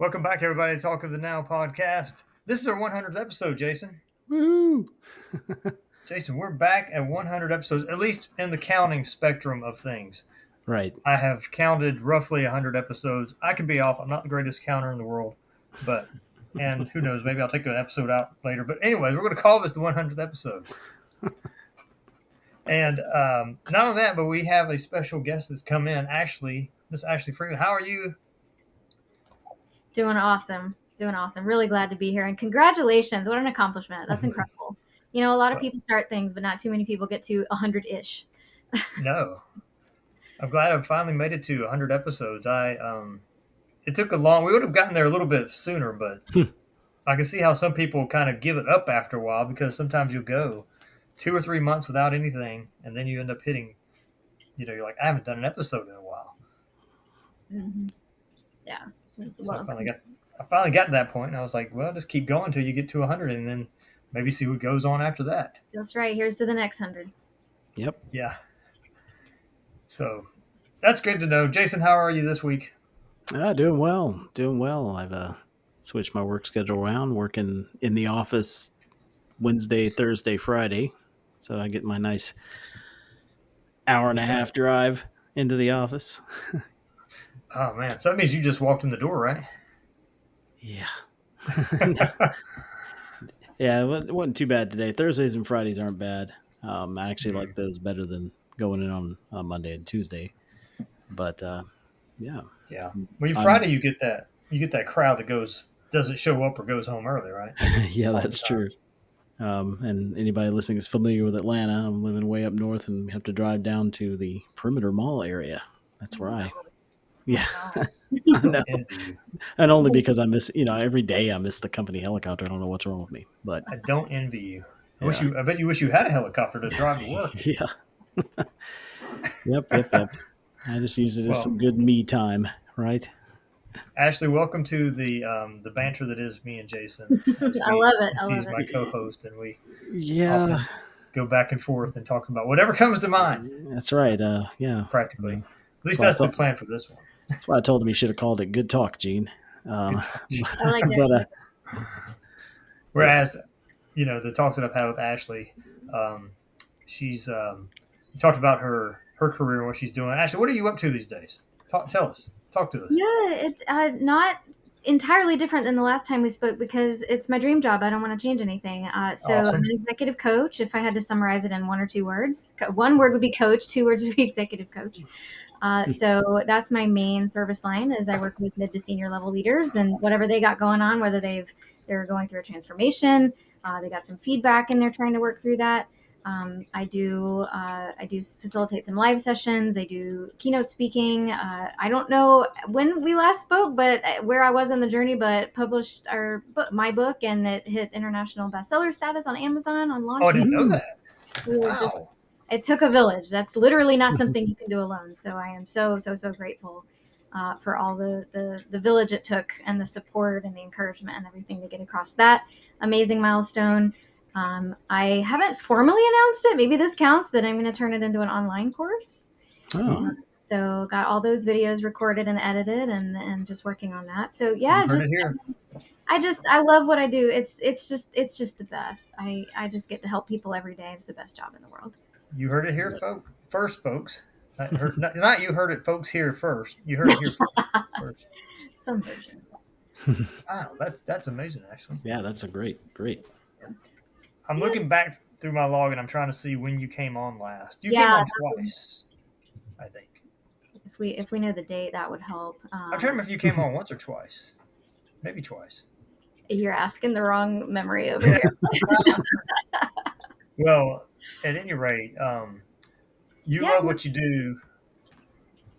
Welcome back, everybody, to Talk of the Now podcast. This is our 100th episode, Jason. Woo! Jason, we're back at 100 episodes, at least in the counting spectrum of things. Right. I have counted roughly 100 episodes. I could be off. I'm not the greatest counter in the world, and who knows, maybe I'll take an episode out later. But anyways, we're going to call this the 100th episode. And not only that, but we have a special guest that's come in, Miss Ashley Freeman. How are you? Doing awesome. Really glad to be here. And congratulations. What an accomplishment. That's incredible. A lot of people start things, but not too many people get to 100-ish. No. I'm glad I finally made it to 100 episodes. It took we would have gotten there a little bit sooner, but I can see how some people kind of give it up after a while, because sometimes you'll go 2 or 3 months without anything, and then you end up hitting, you're like, I haven't done an episode in a while. Mm-hmm. Yeah. So I finally got to that point, and I was like, well, just keep going until you get to 100, and then maybe see what goes on after that. That's right. Here's to the next 100. Yep. Yeah. So that's good to know. Jason, how are you this week? Doing well. I've switched my work schedule around, working in the office Wednesday, Thursday, Friday. So I get my nice hour and a half drive into the office. Oh, man. So that means you just walked in the door, right? Yeah. Yeah, it wasn't too bad today. Thursdays and Fridays aren't bad. I actually like those better than going in on Monday and Tuesday. But yeah. Well, Friday you get that crowd that doesn't show up or goes home early, right? Yeah, that's true. And anybody listening is familiar with Atlanta. I'm living way up north and have to drive down to the Perimeter Mall area. That's where yeah. And only because I miss, every day I miss the company helicopter. I don't know what's wrong with me, but I don't envy you. I bet you wish you had a helicopter to drive to work. Yeah. Yep. I just use it as some good me time, right? Ashley, welcome to the banter that is me and Jason. I love it. She's my co-host, and we often go back and forth and talk about whatever comes to mind. That's right. Yeah. Practically. At least that's the plan for this one. That's why I told him he should have called it Good Talk, Gene. I like that. Whereas, the talks that I've had with Ashley, she's talked about her career and what she's doing. Ashley, what are you up to these days? Tell us. Talk to us. Yeah, it's not entirely different than the last time we spoke, because it's my dream job. I don't want to change anything. So Awesome. I'm an executive coach. If I had to summarize it in one or two words, one word would be coach, two words would be executive coach. So that's my main service line, is I work with mid to senior level leaders, and whatever they got going on, whether they're going through a transformation, they got some feedback and they're trying to work through that. I do facilitate some live sessions. I do keynote speaking. I don't know when we last spoke, but where I was in the journey, but published my book, and it hit international bestseller status on Amazon on launch. Oh, I didn't know that. Wow. It took a village. That's literally not something you can do alone. So I am so grateful for all the village it took, and the support and the encouragement and everything to get across that amazing milestone. I haven't formally announced it. Maybe this counts, that I'm going to turn it into an online course. Oh. So got all those videos recorded and edited, and just working on that. So yeah, I love what I do. It's just the best. I just get to help people every day. It's the best job in the world. You heard it here first, folks. Not you heard it, folks, here first. You heard it here first. Some version. Wow, that's amazing, actually. Yeah, that's a great. I'm looking back through my log, and I'm trying to see when you came on last. You came on twice, I think. If we know the date, that would help. I'm trying to remember if you came on once or twice. Maybe twice. You're asking the wrong memory over here. Well, at any rate, you love what you do.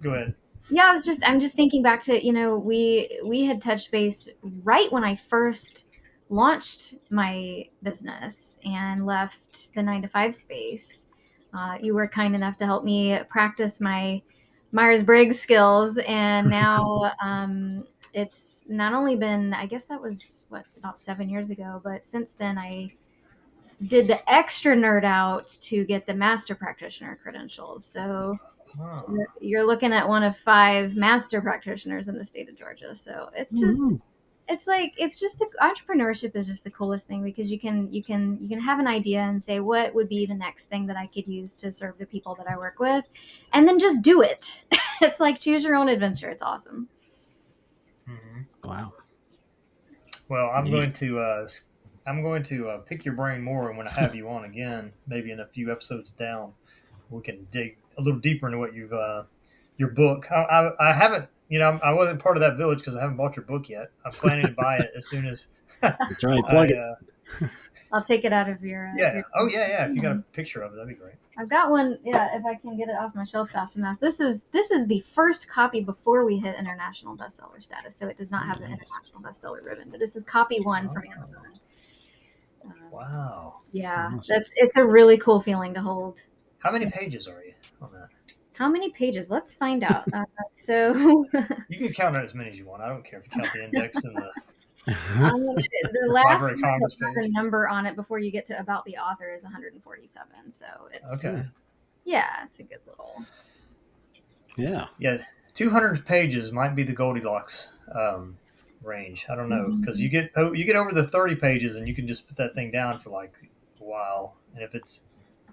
Go ahead. Yeah, I'm just thinking back to, we had touched base right when I first launched my business and left the 9-to-5 space. You were kind enough to help me practice my Myers-Briggs skills, and now it's not only been, I guess that was about 7 years ago, but since then I did the extra nerd out to get the master practitioner credentials. So you're looking at one of 5 master practitioners in the state of Georgia. So it's just it's like it's just the entrepreneurship is just the coolest thing because you can have an idea and say what would be the next thing that I could use to serve the people that I work with, and then just do it. It's like choose your own adventure. It's awesome. Wow. Well, I'm Neat. going to pick your brain more, and when I have you on again, maybe in a few episodes down, we can dig a little deeper into what you've your book. I haven't, I wasn't part of that village because I haven't bought your book yet. I'm planning to buy it as soon as That's right. I Plug it. I'll take it out of your. yeah. Oh yeah. If you got a picture of it, that'd be great. I've got one. Yeah, if I can get it off my shelf fast enough. This is the first copy before we hit international bestseller status, so it does not have the Nice. international bestseller ribbon. But this is copy one from Amazon. Wow. Yeah, Awesome. it's a really cool feeling to hold. How many pages are you on that? How many pages? Let's find out. So You can count it as many as you want. I don't care if you count the index and the the last Library of one Congress that has page. a number on it before you get to about the author is 147. So it's Okay. yeah, it's a good little. Yeah. Yeah, 200 pages might be the Goldilocks range. I don't know because you get over the 30 pages and you can just put that thing down for like a while. And if it's,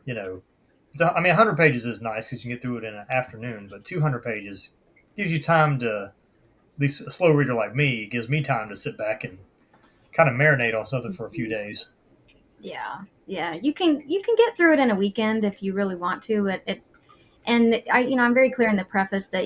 I mean, 100 pages is nice because you can get through it in an afternoon. But 200 pages gives you time to, at least a slow reader like me, gives me time to sit back and kind of marinate on something for a few days. Yeah, you can get through it in a weekend if you really want to. And I'm very clear in the preface that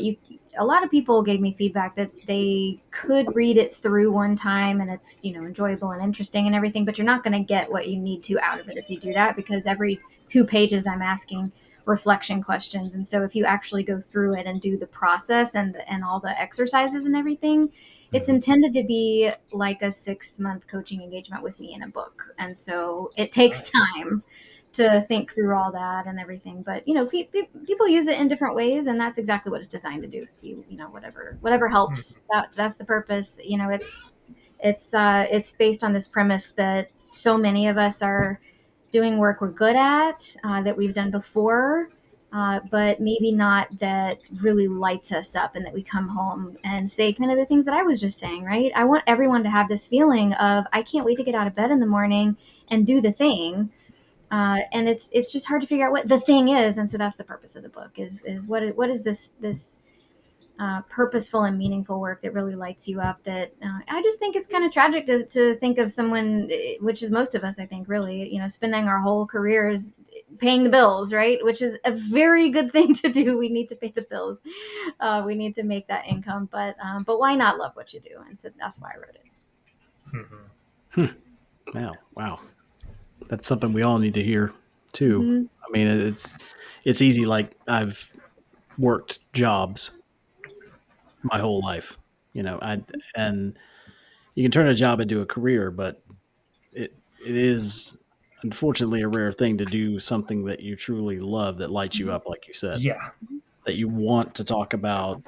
a lot of people gave me feedback that they could read it through one time and it's enjoyable and interesting and everything, but you're not going to get what you need to out of it if you do that, because every 2 pages I'm asking reflection questions, and so if you actually go through it and do the process and all the exercises and everything, it's intended to be like a 6-month coaching engagement with me in a book, and so it takes time to think through all that and everything. But people use it in different ways, and that's exactly what it's designed to do. Whatever helps. That's the purpose. It's based on this premise that so many of us are doing work we're good at, that we've done before, but maybe not that really lights us up, and that we come home and say kind of the things that I was just saying, right? I want everyone to have this feeling of I can't wait to get out of bed in the morning and do the thing. And it's just hard to figure out what the thing is, and so that's the purpose of the book is what is this purposeful and meaningful work that really lights you up. That I just think it's kind of tragic to think of someone, which is most of us, I think, really, spending our whole careers paying the bills, right? Which is a very good thing to do. We need to pay the bills. We need to make that income, but why not love what you do? And so that's why I wrote it. Wow. That's something we all need to hear too. Mhm. I mean, it's easy. Like I've worked jobs my whole life, and you can turn a job into a career, but it is unfortunately a rare thing to do something that you truly love, that lights you up, like you said, Yeah. that you want to talk about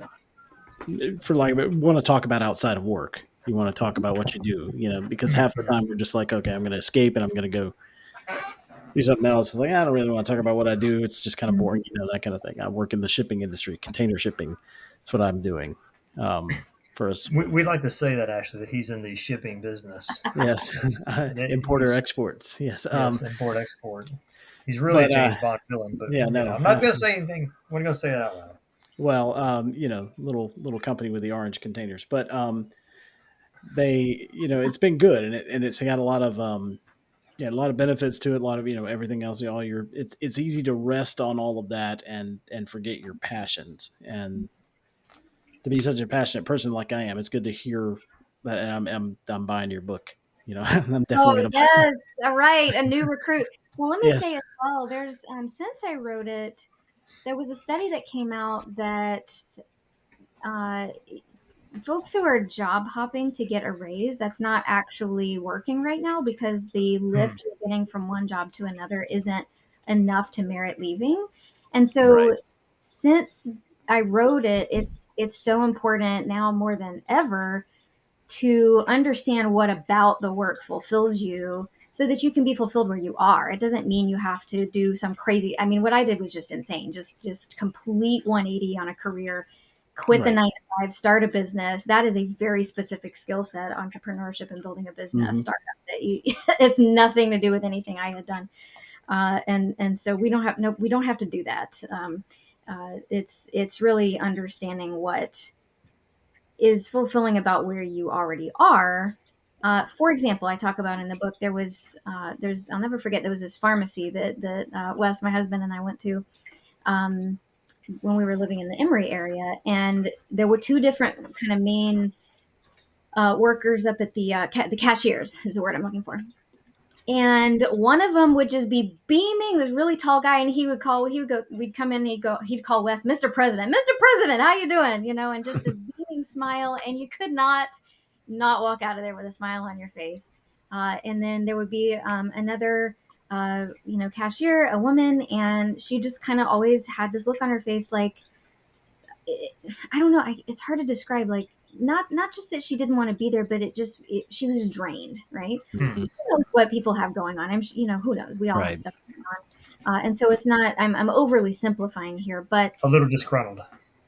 want to talk about outside of work. You want to talk about what you do, because half the time we're just like, okay, I'm going to escape and I'm going to go do something else. It's like, I don't really want to talk about what I do. It's just kind of boring, that kind of thing. I work in the shipping industry, container shipping. That's what I'm doing. For us, We like to say that actually that he's in the shipping business. yes, importer exports. Yes, Yes, import export. He's really a James Bond villain, but yeah, no, I'm not going to say anything. I'm going to say that out loud. Well, little company with the orange containers, but they, it's been good, and it's got a lot of a lot of benefits to it, a lot of everything else. It's easy to rest on all of that and forget your passions. And to be such a passionate person like I am, it's good to hear that. And I'm buying your book. I'm definitely Oh gonna. yes, all right, a new recruit. Well, let me Yes. say as well. There's since I wrote it, there was a study that came out that uh, folks who are job hopping to get a raise, that's not actually working right now because the lift you're getting from one job to another isn't enough to merit leaving. And so Right. since I wrote it, it's so important now more than ever to understand what about the work fulfills you so that you can be fulfilled where you are. It doesn't mean you have to do some crazy, I mean, what I did was just insane, just complete 180 on a career, quit the Right. 9 to 5, start a business. That is a very specific skill set, entrepreneurship and building a business startup. It's nothing to do with anything I had done. And so we don't have to do that. It's really understanding what is fulfilling about where you already are. For example, I talk about in the book, I'll never forget, there was this pharmacy that Wes, my husband, and I went to um, when we were living in the Emory area, and there were two different kind of main workers up at the cashiers is the word I'm looking for. And one of them would just be beaming, this really tall guy, and we'd come in, and he'd call Wes, Mr. President, Mr. President, how you doing? And just this beaming smile, and you could not walk out of there with a smile on your face. And then there would be another, cashier, a woman, and she just kind of always had this look on her face, like, I don't know, it's hard to describe, like, not just that she didn't want to be there, but she was drained, right? Hmm. Who knows what people have going on? Who knows? We all have Right. stuff going on. And so it's not, I'm overly simplifying here, but A little disgruntled.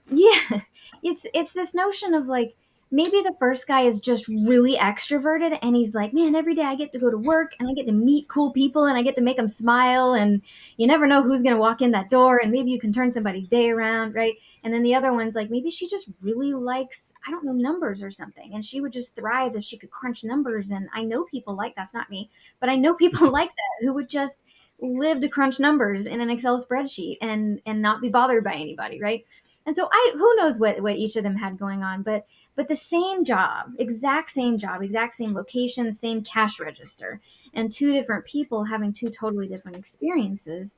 yeah, it's this notion of, like, maybe the first guy is just really extroverted, and he's like, man, every day I get to go to work and I get to meet cool people and I get to make them smile, and you never know who's going to walk in that door, and maybe you can turn somebody's day around, right? And then the other one's like, maybe she just really likes, I don't know, numbers or something, and she would just thrive if she could crunch numbers. And I know people like, that's not me, but I know people like that, who would just live to crunch numbers in an Excel spreadsheet and not be bothered by anybody, right? And so who knows what each of them had going on, but the same job, exact same location, same cash register, and two different people having two totally different experiences.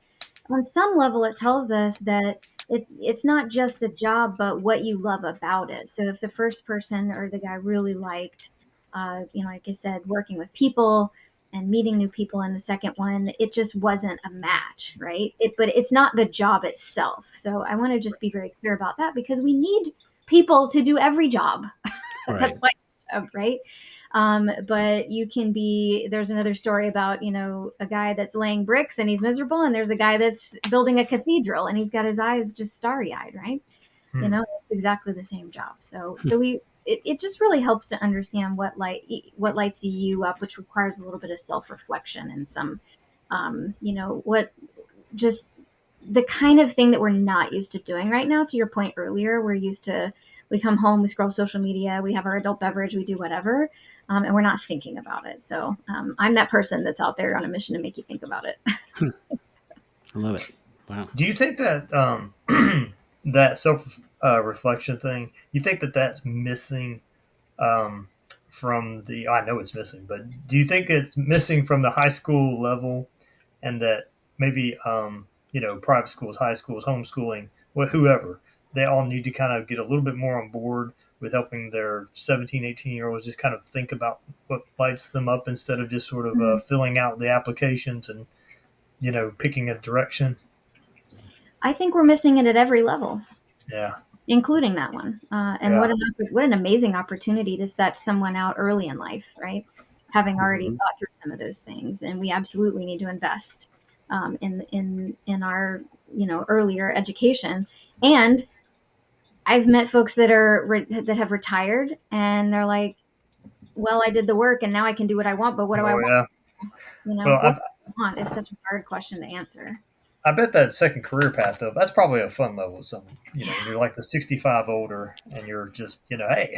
On some level, it tells us that it's not just the job, but what you love about it. So if the first person or the guy really liked, like I said, working with people and meeting new people, and the second one, it just wasn't a match, right? But it's not the job itself. So I want to just be very clear about that, because we need people to do every job. Right. That's my job, right? But there's another story about, a guy that's laying bricks and he's miserable, and there's a guy that's building a cathedral and he's got his eyes just starry-eyed, right? Hmm. It's exactly the same job. So it just really helps to understand what lights you up, which requires a little bit of self-reflection and some, what just the kind of thing that we're not used to doing right now. To your point earlier, we come home, we scroll social media, we have our adult beverage, we do whatever, and we're not thinking about it. So I'm that person that's out there on a mission to make you think about it. I love it. Wow. Do you think that that self reflection thing? You think that that's missing from the? I know it's missing, but do you think it's missing from the high school level, and that maybe private schools, high schools, homeschooling, whoever, they all need to kind of get a little bit more on board with helping their 17, 18-year-olds just kind of think about what lights them up, instead of just sort of filling out the applications and picking a direction. I think we're missing it at every level, Yeah. including that one. And Yeah. what an amazing opportunity to set someone out early in life, right? Having already Mhm. thought through some of those things, and we absolutely need to invest in our earlier education. And I've met folks that that have retired, and they're like, "Well, I did the work, and now I can do what I want. But what do I Oh, want? yeah. Well, What do I want is such a hard question to answer." I bet that second career path, though, that's probably a fun level. Some, when you're like the 65 older, and you're just, hey,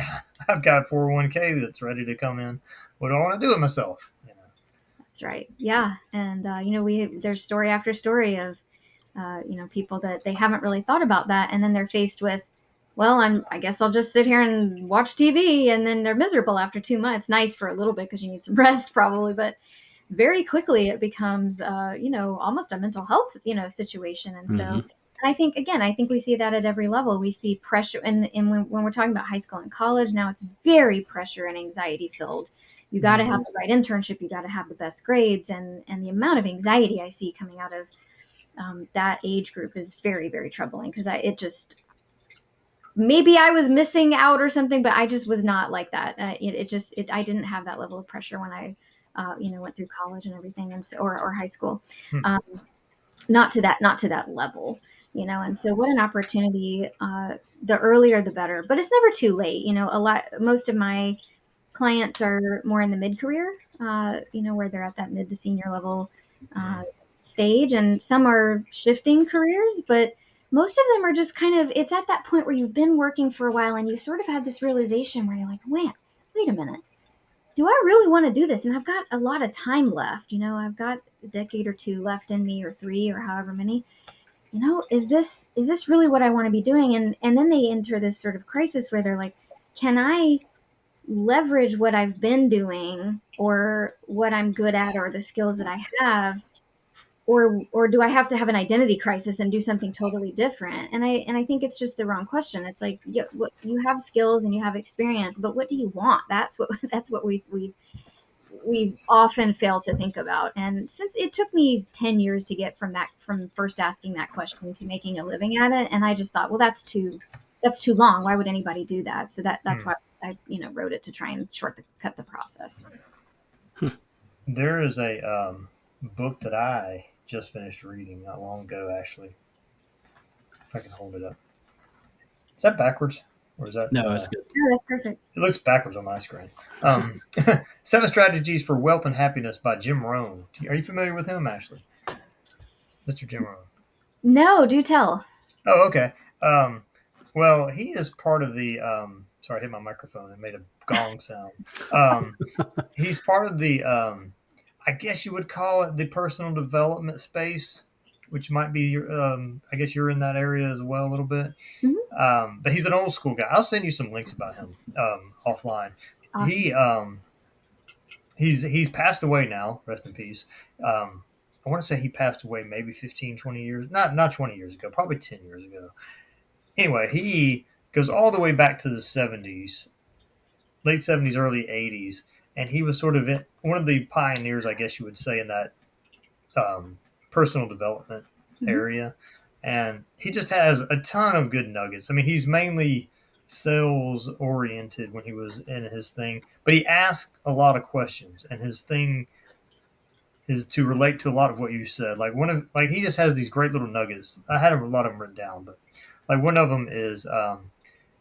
I've got 401k that's ready to come in. What do I want to do with myself? That's right. Yeah, and there's story after story of people that they haven't really thought about that, and then they're faced with, well, I guess I'll just sit here and watch TV, and then they're miserable after 2 months. Nice for a little bit because you need some rest, probably, but very quickly it becomes almost a mental health situation. And so Mhm. and I think we see that at every level. We see pressure, and when we're talking about high school and college now, it's very pressure and anxiety filled. You got to have the right internship, you got to have the best grades, and the amount of anxiety I see coming out of that age group is very, very troubling, because it just, maybe I was missing out or something, but I just was not like that. I didn't have that level of pressure when I, went through college and everything, and so, or high school, Hmm. not to that level. And so what an opportunity. The earlier the better, but it's never too late. Most of my clients are more in the mid-career, where they're at that mid to senior level uh, stage, and some are shifting careers, but most of them are just kind of, it's at that point where you've been working for a while and you've sort of had this realization where you're like, wait a minute, do I really want to do this? And I've got a lot of time left. I've got a decade or two left in me, or three, or however many. Is this really what I want to be doing? And then they enter this sort of crisis where they're like, can I leverage what I've been doing, or what I'm good at, or the skills that I have, or do I have to have an identity crisis and do something totally different? And I think it's just the wrong question. It's like, you have skills and you have experience, but what do you want? That's what that's what we often fail to think about. And since it took me 10 years to get from first asking that question to making a living at it, and I just thought, well, that's too long. Why would anybody do that? So that's why I wrote it, to try and cut the process. There is a book that I just finished reading not long ago, actually. If I can hold it up. Is that backwards? Or is that No, it's good. Oh, that's perfect. It looks backwards on my screen. 7 Strategies for Wealth and Happiness by Jim Rohn. Are you familiar with him, Ashley? Mr. Jim Rohn. No, do tell. Oh, okay. Well, he is part of the. Sorry, I hit my microphone and made a gong sound. He's part of the. I guess you would call it the personal development space, which might be your. I guess you're in that area as well a little bit. Mm-hmm. But he's an old school guy. I'll send you some links about him offline. Awesome. He's passed away now. Rest in peace. I want to say he passed away maybe 15, 20 years. Not 20 years ago. Probably 10 years ago. Anyway, he goes all the way back to the 70s, late 70s, early 80s, and he was sort of one of the pioneers, I guess you would say, in that personal development area. And he just has a ton of good nuggets. I mean, he's mainly sales oriented when he was in his thing, but he asks a lot of questions, and his thing is to relate to a lot of what you said. Like he just has these great little nuggets. I had a lot of them written down, but like one of them is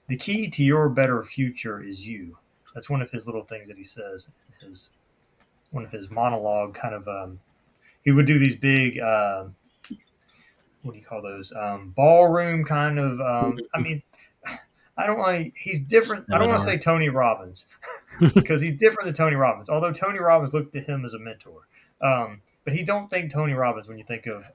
the key to your better future is you. That's one of his little things that he says in one of his monologue kind of. He would do these big. What do you call those? Ballroom kind of. I mean, I don't want. He's different. I don't want to say Tony Robbins because he's different than Tony Robbins. Although Tony Robbins looked at him as a mentor, but he don't think Tony Robbins when you think of.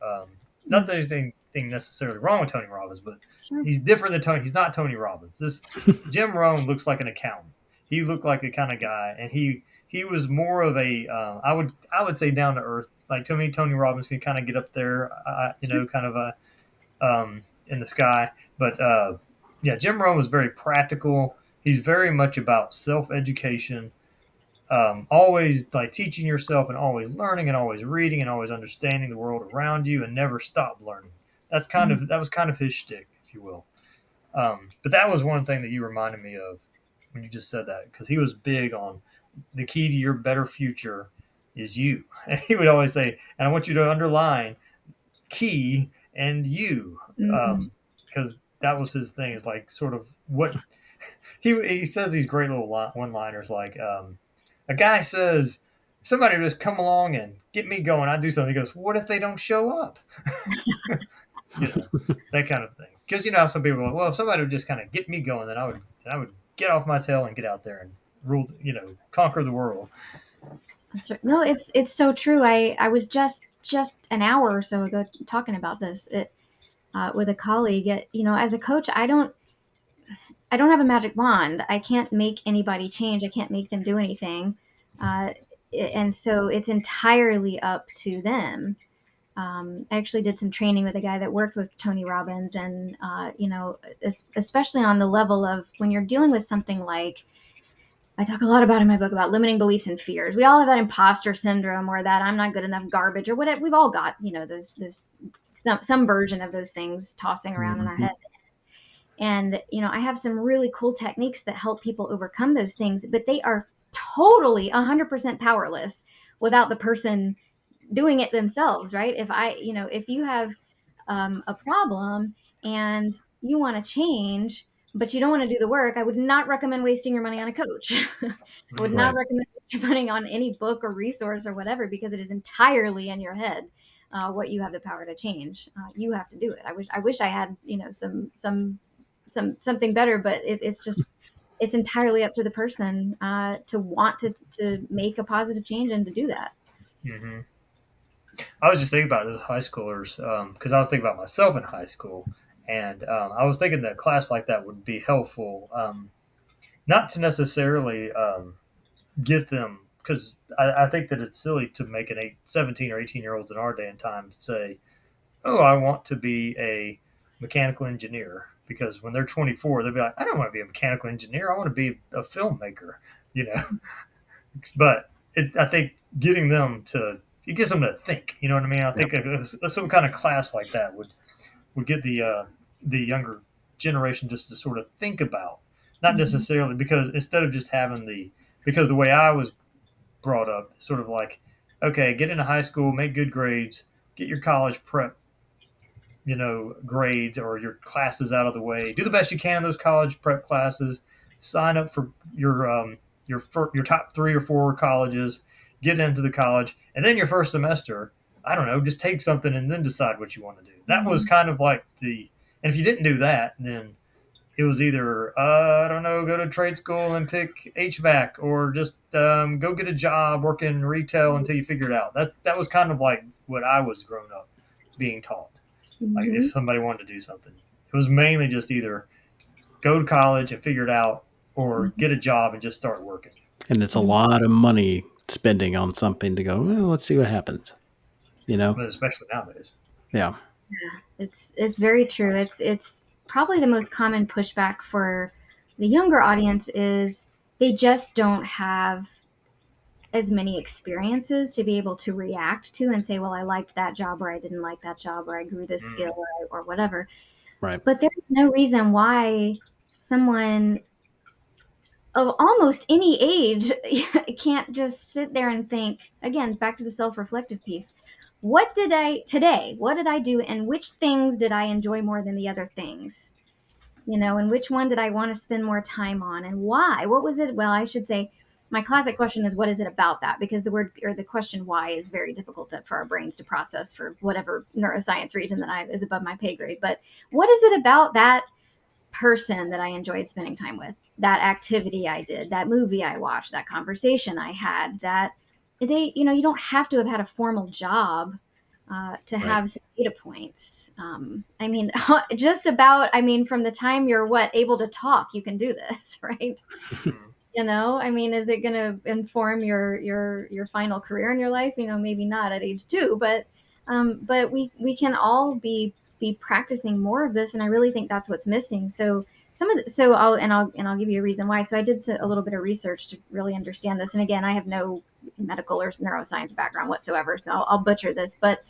Not that there's anything necessarily wrong with Tony Robbins, but he's different than Tony. He's not Tony Robbins. This Jim Rohn looks like an accountant. He looked like a kind of guy, and he was more of a. I would say down to earth. Like to me, Tony Robbins can kind of get up there, kind of in the sky. But yeah, Jim Rohn was very practical. He's very much about self-education, always like teaching yourself and always learning and always reading and always understanding the world around you and never stop learning. That was kind of his shtick, if you will. But that was one thing that you reminded me of when you just said that, because he was big on the key to your better future is you. And he would always say, and I want you to underline key and you, because that was his thing. Is like sort of what he says these great little one-liners like a guy says, somebody just come along and get me going. I do something. He goes, what if they don't show up? That kind of thing. Because how some people are, well, if somebody would just kind of get me going, then I would get off my tail and get out there and rule, conquer the world. That's right. No, it's so true. I was just an hour or so ago talking about this with a colleague. As a coach, I don't have a magic wand. I can't make anybody change. I can't make them do anything. And so it's entirely up to them. I actually did some training with a guy that worked with Tony Robbins, and especially on the level of when you're dealing with something like, I talk a lot about in my book about limiting beliefs and fears. We all have that imposter syndrome, or that I'm not good enough garbage, or whatever. We've all got, those some version of those things tossing around in our head. And, I have some really cool techniques that help people overcome those things, but they are totally 100% powerless without the person doing it themselves, right? If you have a problem and you want to change, but you don't want to do the work, I would not recommend wasting your money on a coach. I would not Right. recommend wasting your money on any book or resource or whatever, because it is entirely in your head. What you have the power to change, you have to do it. I wish I had, something better, but it's entirely up to the person to want to make a positive change and to do that. Hmm. I was just thinking about those high schoolers because I was thinking about myself in high school, and I was thinking that a class like that would be helpful, not to necessarily get them because I think that it's silly to make 17 or 18-year-olds in our day and time say, "Oh, I want to be a mechanical engineer," because when they're 24, they'll be like, "I don't want to be a mechanical engineer. I want to be a filmmaker," you know. But I think getting them to it gets them to think. You know what I mean? I Yep. think some kind of class like that would get the younger generation just to sort of think about, not Mhm. necessarily because instead of just having because the way I was brought up, sort of like, okay, get into high school, make good grades, get your college prep, grades or your classes out of the way. Do the best you can in those college prep classes. Sign up for your top 3 or 4 colleges. Get into the college, and then your first semester, I don't know, just take something and then decide what you want to do. That was Mhm. kind of like and if you didn't do that, then it was either I don't know, go to trade school and pick HVAC, or just go get a job working retail until you figure it out. That was kind of like what I was growing up being taught. Like if Mhm. somebody wanted to do something, it was mainly just either go to college and figure it out, or Mhm. get a job and just start working. And it's a Mhm. lot of money spending on something to go, well, let's see what happens. You know? But especially nowadays. Yeah. It's very true. It's probably the most common pushback for the younger audience is they just don't have as many experiences to be able to react to and say, well, I liked that job, or I didn't like that job, or I grew this skill, Mm, or whatever. Right. But there's no reason why someone of almost any age can't just sit there and think, again, back to the self-reflective piece. What did I do, and which things did I enjoy more than the other things? And which one did I want to spend more time on, and why? What was it? Well, I should say my classic question is, what is it about that? Because the word, or the question why, is very difficult for our brains to process for whatever neuroscience reason that is above my pay grade. But what is it about that person that I enjoyed spending time with, that activity I did, that movie I watched, that conversation I had, that you don't have to have had a formal job to Right. have some data points. I mean, just about, from the time you're able to talk, you can do this, right? mm, I mean, is it going to inform your final career in your life? Maybe not at age 2, but we can all be practicing more of this, and I really think that's what's missing. So I'll give you a reason why. So I did a little bit of research to really understand this, and again, I have no medical or neuroscience background whatsoever, so I'll butcher this. But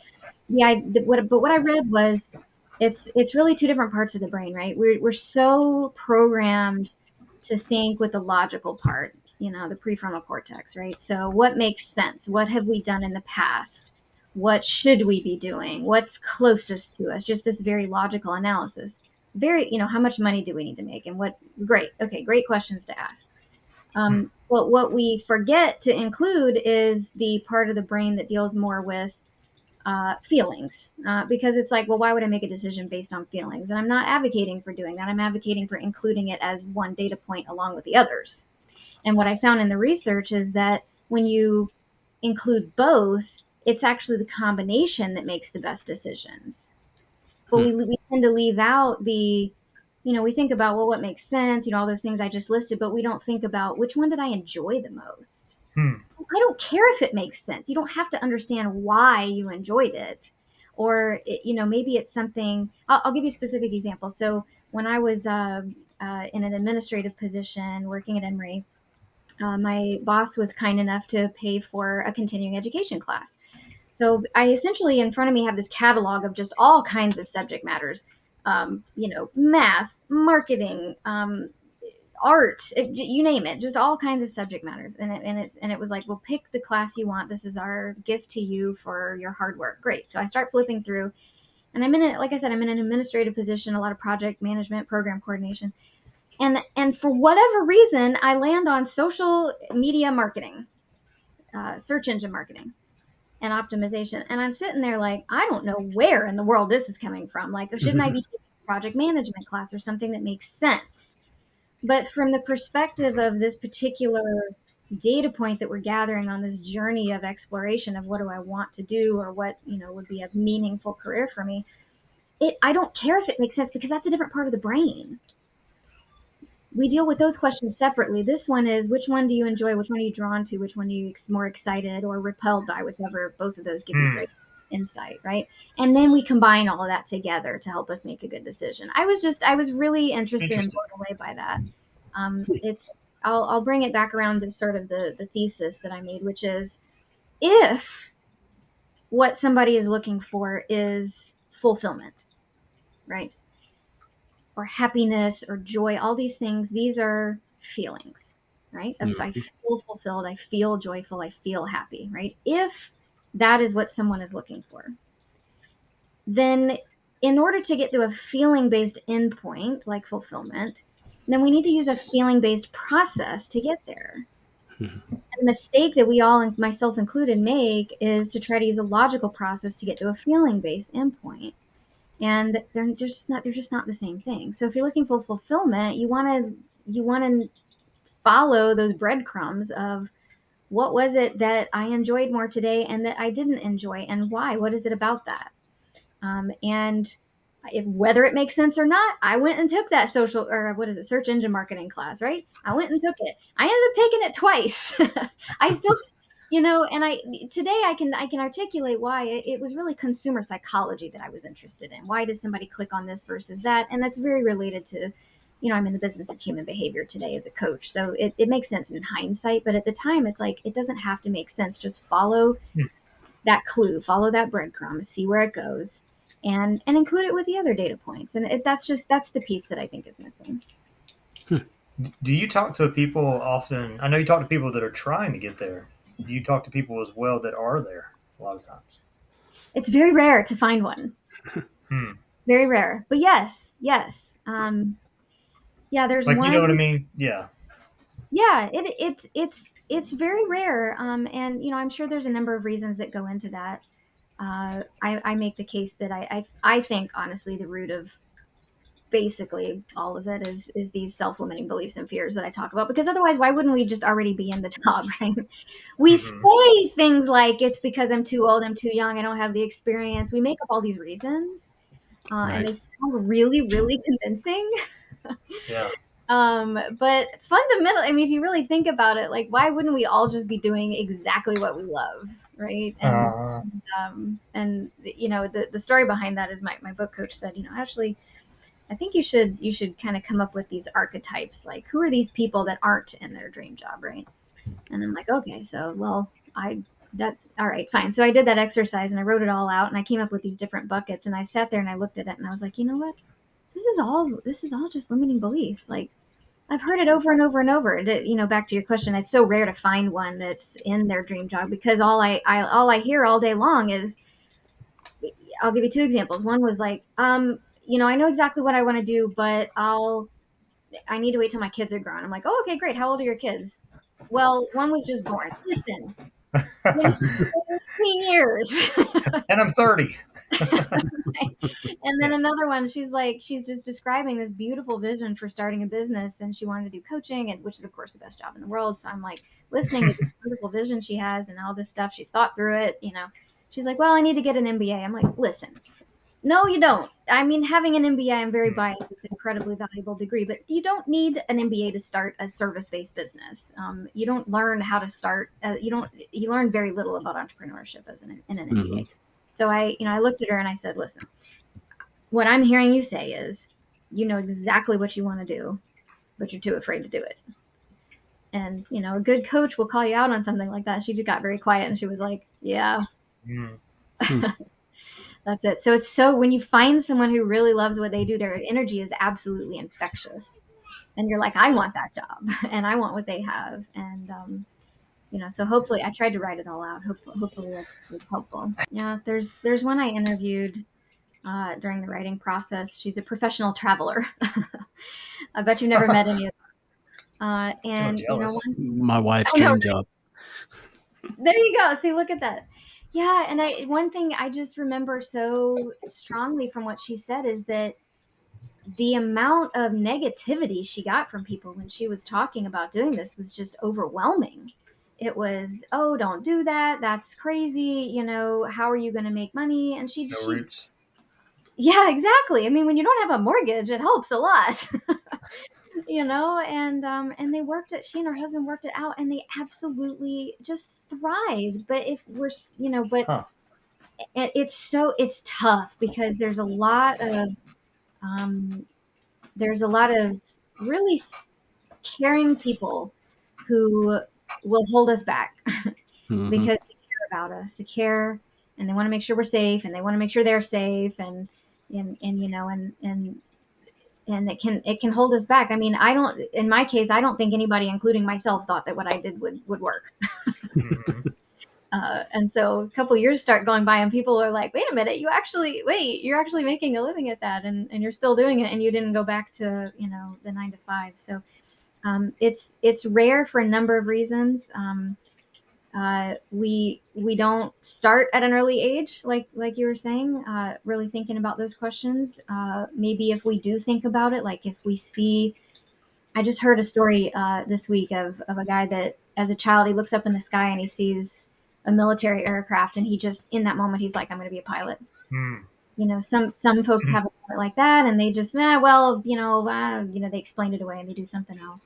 yeah, what I read was it's really two different parts of the brain, right? We're so programmed to think with the logical part, the prefrontal cortex, right? So what makes sense? What have we done in the past? What should we be doing? What's closest to us? Just this very logical analysis. How much money do we need to make? And great. Okay, great questions to ask. mm, But what we forget to include is the part of the brain that deals more with feelings, because it's like, well, why would I make a decision based on feelings? And I'm not advocating for doing that. I'm advocating for including it as one data point along with the others. And what I found in the research is that when you include both, it's actually the combination that makes the best decisions. But Hmm. we tend to leave out we think about, well, what makes sense, all those things I just listed, but we don't think about which one did I enjoy the most. mm, I don't care if it makes sense. You don't have to understand why you enjoyed it. Or, maybe it's something. I'll give you a specific example. So, when I was in an administrative position working at Emory, my boss was kind enough to pay for a continuing education class. So, I essentially, in front of me, have this catalog of just all kinds of subject matters, math, marketing, art, you name it, just all kinds of subject matters. And it was like, well, pick the class you want. This is our gift to you for your hard work. Great. So I start flipping through, And like I said, I'm in an administrative position, a lot of project management, program coordination. And for whatever reason, I land on social media marketing, search engine marketing and optimization. And I'm sitting there like, I don't know where in the world this is coming from. Like, shouldn't I be taking a project management class or something that makes sense? But from the perspective of this particular data point that we're gathering on this journey of exploration of what do I want to do or what, would be a meaningful career for me, I don't care if it makes sense because that's a different part of the brain. We deal with those questions separately. This one is, which one do you enjoy? Which one are you drawn to? Which one are you more excited or repelled by? Whichever, both of those give you great insight, right? And then we combine all of that together to help us make a good decision. I was really interested and blown away by that. I'll bring it back around to sort of the thesis that I made, which is, if what somebody is looking for is fulfillment, right? Or happiness or joy, all these things, these are feelings, right? If I feel fulfilled, I feel joyful, I feel happy, right? If that is what someone is looking for, then in order to get to a feeling-based endpoint like fulfillment, then we need to use a feeling-based process to get there. And the mistake that we all, myself included, make is to try to use a logical process to get to a feeling-based endpoint. And they're just not the same thing. So if you're looking for fulfillment, you want to follow those breadcrumbs of what was it that I enjoyed more today and that I didn't enjoy, and why? What is it about that? And whether it makes sense or not, I went and took that search engine marketing class, right? I went and took it. I ended up taking it twice. I still, and today I can articulate why. It was really consumer psychology that I was interested in. Why does somebody click on this versus that? And that's very related to, I'm in the business of human behavior today as a coach. So it makes sense in hindsight, but at the time it's like, it doesn't have to make sense. Just follow that clue, follow that breadcrumb, see where it goes, and include it with the other data points. And that's the piece that I think is missing. Do you talk to people often? I know you talk to people that are trying to get there. Do you talk to people as well that are there a lot of times? It's very rare to find one. Very rare. But yes. Yeah, there's like, one. You know what I mean? Yeah. Yeah, it's very rare. And I'm sure there's a number of reasons that go into that. I make the case that I think, honestly, the root of basically all of it is these self-limiting beliefs and fears that I talk about, because otherwise, why wouldn't we just already be in the job, right? We say things like, it's because I'm too old, I'm too young, I don't have the experience. We make up all these reasons, and they sound really, really convincing. Yeah. But fundamentally, I mean, if you really think about it, like, why wouldn't we all just be doing exactly what we love, right? And the story behind that is my book coach said, actually, I think you should kind of come up with these archetypes, like, who are these people that aren't in their dream job, right? And I'm like, okay, so, well, all right, fine. So I did that exercise and I wrote it all out and I came up with these different buckets, and I sat there and I looked at it and I was like, you know what? This is all just limiting beliefs. Like, I've heard it over and over and over. Back to your question, it's so rare to find one that's in their dream job, because all I hear all day long is, I'll give you two examples. One was like, I know exactly what I want to do, but I need to wait till my kids are grown. I'm like, oh, okay, great. How old are your kids? Well, one was just born. Listen, 18 years. And I'm 30. And then another one, she's just describing this beautiful vision for starting a business, and she wanted to do coaching, and which is of course the best job in the world. So I'm like listening to this beautiful vision she has and all this stuff. She's thought through it. She's like, well, I need to get an MBA. I'm like, listen, no, you don't. I mean, having an MBA, I'm very biased. It's an incredibly valuable degree, but you don't need an MBA to start a service-based business. You don't learn how to start. You learn very little about entrepreneurship in an MBA. So I looked at her and I said, listen, what I'm hearing you say is, you know exactly what you want to do, but you're too afraid to do it. And, a good coach will call you out on something like that. She just got very quiet and she was like, yeah. That's it. So when you find someone who really loves what they do, their energy is absolutely infectious. And you're like, I want that job and I want what they have. And, so hopefully I tried to write it all out. Hopefully that's helpful. Yeah. There's one I interviewed during the writing process. She's a professional traveler. I bet you've never met any of them. And you know, jealous. My wife's I know, dream job. there you go. See, look at that. Yeah, and one thing I just remember so strongly from what she said is that the amount of negativity she got from people when she was talking about doing this was just overwhelming. It was, oh, don't do that. That's crazy. You know, how are you going to make money? And No roots. yeah, exactly. I mean, when you don't have a mortgage, it helps a lot. And she and her husband worked it out, and they absolutely just thrived. But if we're, but Huh. it's tough because um, there's a lot of really caring people who will hold us back Mhm. because they care about us. They care, and they want to make sure we're safe, and they want to make sure they're safe, and it can hold us back. I mean, in my case, I don't think anybody, including myself, thought that what I did would work. Mhm. And so a couple years start going by, and people are like, wait a minute, you're actually making a living at that, and you're still doing it, and you didn't go back to the 9 to 5. So it's rare for a number of reasons. We don't start at an early age, like you were saying, really thinking about those questions. Maybe if we do think about it, like if we see, I just heard a story this week of a guy that as a child he looks up in the sky and he sees a military aircraft, and he just in that moment he's like, I'm going to be a pilot. Mm. Some folks have a moment like that, and they just they explain it away and they do something else.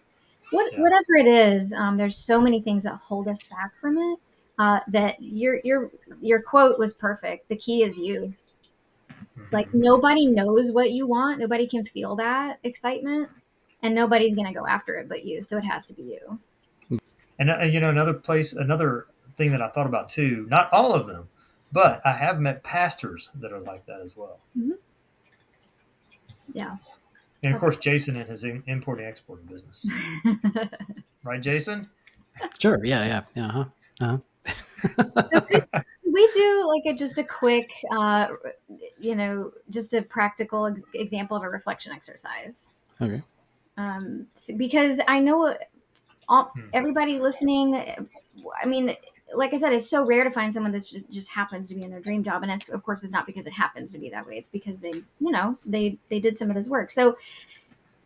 Yeah. Whatever it is, there's so many things that hold us back from it. That your quote was perfect. The key is you. Like, Mhm. nobody knows what you want. Nobody can feel that excitement, and nobody's gonna go after it but you. So it has to be you. And another thing that I thought about too. Not all of them, but I have met pastors that are like that as well. Mhm. Yeah. And of That's course, Jason and his importing exporting business, right, Jason? Sure. Yeah. Uh-huh. So Uh-huh. we do like just a quick, just a practical example of a reflection exercise. Okay. Because I know Hmm. everybody listening. I mean, like I said, it's so rare to find someone that just happens to be in their dream job, and of course, it's not because it happens to be that way. It's because they did some of this work. So,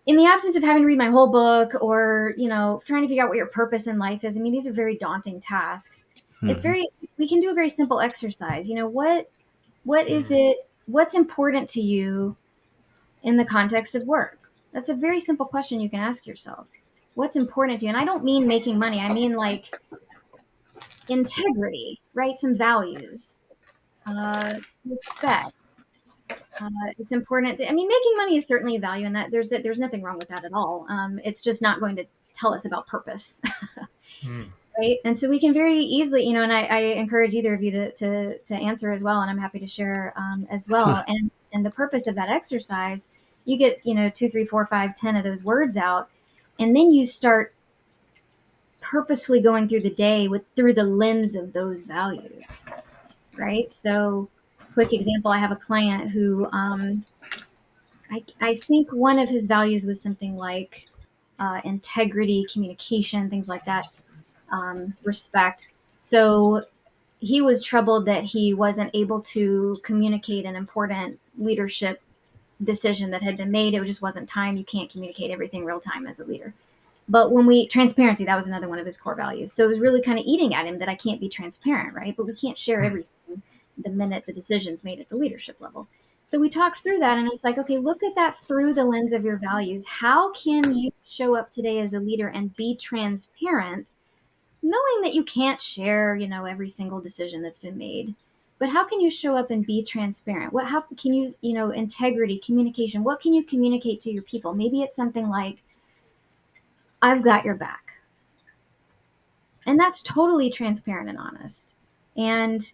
in the absence of having to read my whole book, or trying to figure out what your purpose in life is, I mean, these are very daunting tasks. Mhm. We can do a very simple exercise. What is Hmm. it? What's important to you in the context of work? That's a very simple question you can ask yourself. What's important to you? And I don't mean making money. I mean like integrity, right? Some values, respect. It's important to. I mean, making money is certainly a value, and that there's nothing wrong with that at all. It's just not going to tell us about purpose, Hmm. right? And so we can very easily, and I encourage either of you to answer as well, and I'm happy to share as well. And the purpose of that exercise, you get 2, 3, 4, 5, 10 of those words out, and then you start purposefully going through the day through the lens of those values, right? So, quick example: I have a client who I think one of his values was something like integrity, communication, things like that, respect. So he was troubled that he wasn't able to communicate an important leadership decision that had been made. It just wasn't time. You can't communicate everything real time as a leader. But transparency, that was another one of his core values. So it was really kind of eating at him that I can't be transparent, right? But we can't share Hmm. everything the minute the decision's made at the leadership level. So we talked through that, and it's like, okay, look at that through the lens of your values. How can you show up today as a leader and be transparent, knowing that you can't share, every single decision that's been made? But how can you show up and be transparent? How can you, integrity, communication, what can you communicate to your people? Maybe it's something like, I've got your back. And that's totally transparent and honest. And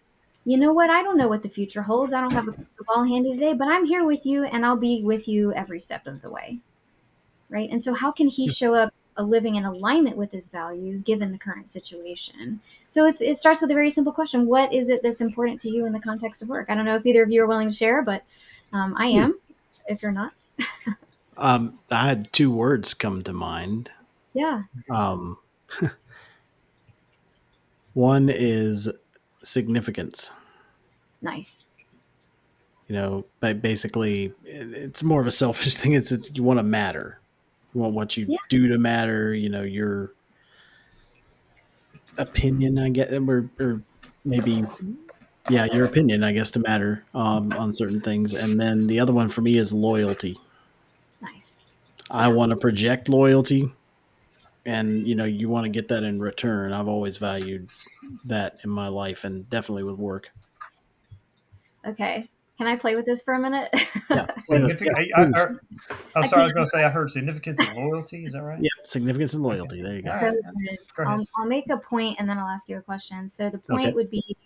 you know what? I don't know what the future holds. I don't have a crystal ball handy today, but I'm here with you, and I'll be with you every step of the way. Right. And so how can he show up living in alignment with his values given the current situation. So it starts with a very simple question: what is it that's important to you in the context of work? I don't know if either of you are willing to share, but I am. If you're not, I had two words come to mind. yeah, Um, one is significance. nice. But basically, it's more of a selfish thing. It's you want to matter. You want what you Yeah, do to matter. Your opinion, I guess, or maybe, yeah, your opinion, I guess, to matter on certain things. And then the other one for me is loyalty. nice. I Yeah. want to project loyalty, and you want to get that in return. I've always valued that in my life, and definitely with work. Okay. Can I play with this for a minute? Yeah, Significant. yes, please. I'm I sorry. I can't. was going to say I heard significance and loyalty. Is that right? Yeah, significance and Okay. loyalty. There you go. All So right. good. Go ahead. I'll make a point and then I'll ask you a question. So the Okay. point would be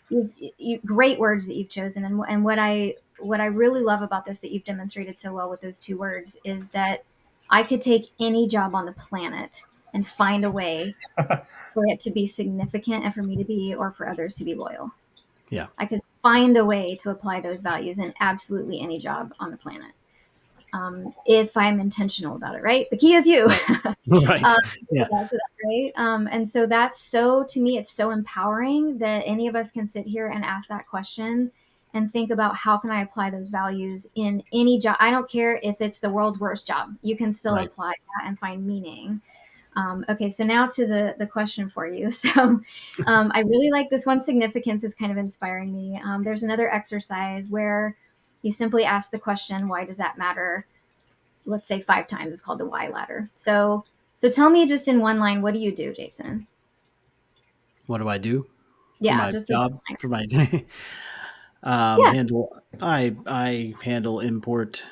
you great words that you've chosen, and what I really love about this that you've demonstrated so well with those two words is that I could take any job on the planet and find a way for it to be significant and for me to be or for others to be loyal. Yeah. I could find a way to apply those values in absolutely any job on the planet. If I'm intentional about it, right? The key is you. Right. Yeah. That's it, right? And so that's so, to me, it's so empowering that any of us can sit here and ask that question and think about how can I apply those values in any job. I don't care if it's the world's worst job. You can still Right. apply that and find meaning. Okay, so now to the question for you. So I really like this one. Significance is kind of inspiring me. There's another exercise where you simply ask the question, why does that matter? Let's say 5 times. It's called the why ladder. So tell me just in one line, what do you do, Jason? What do I do for Yeah, my just a job? one-liner. For my Yeah, I handle import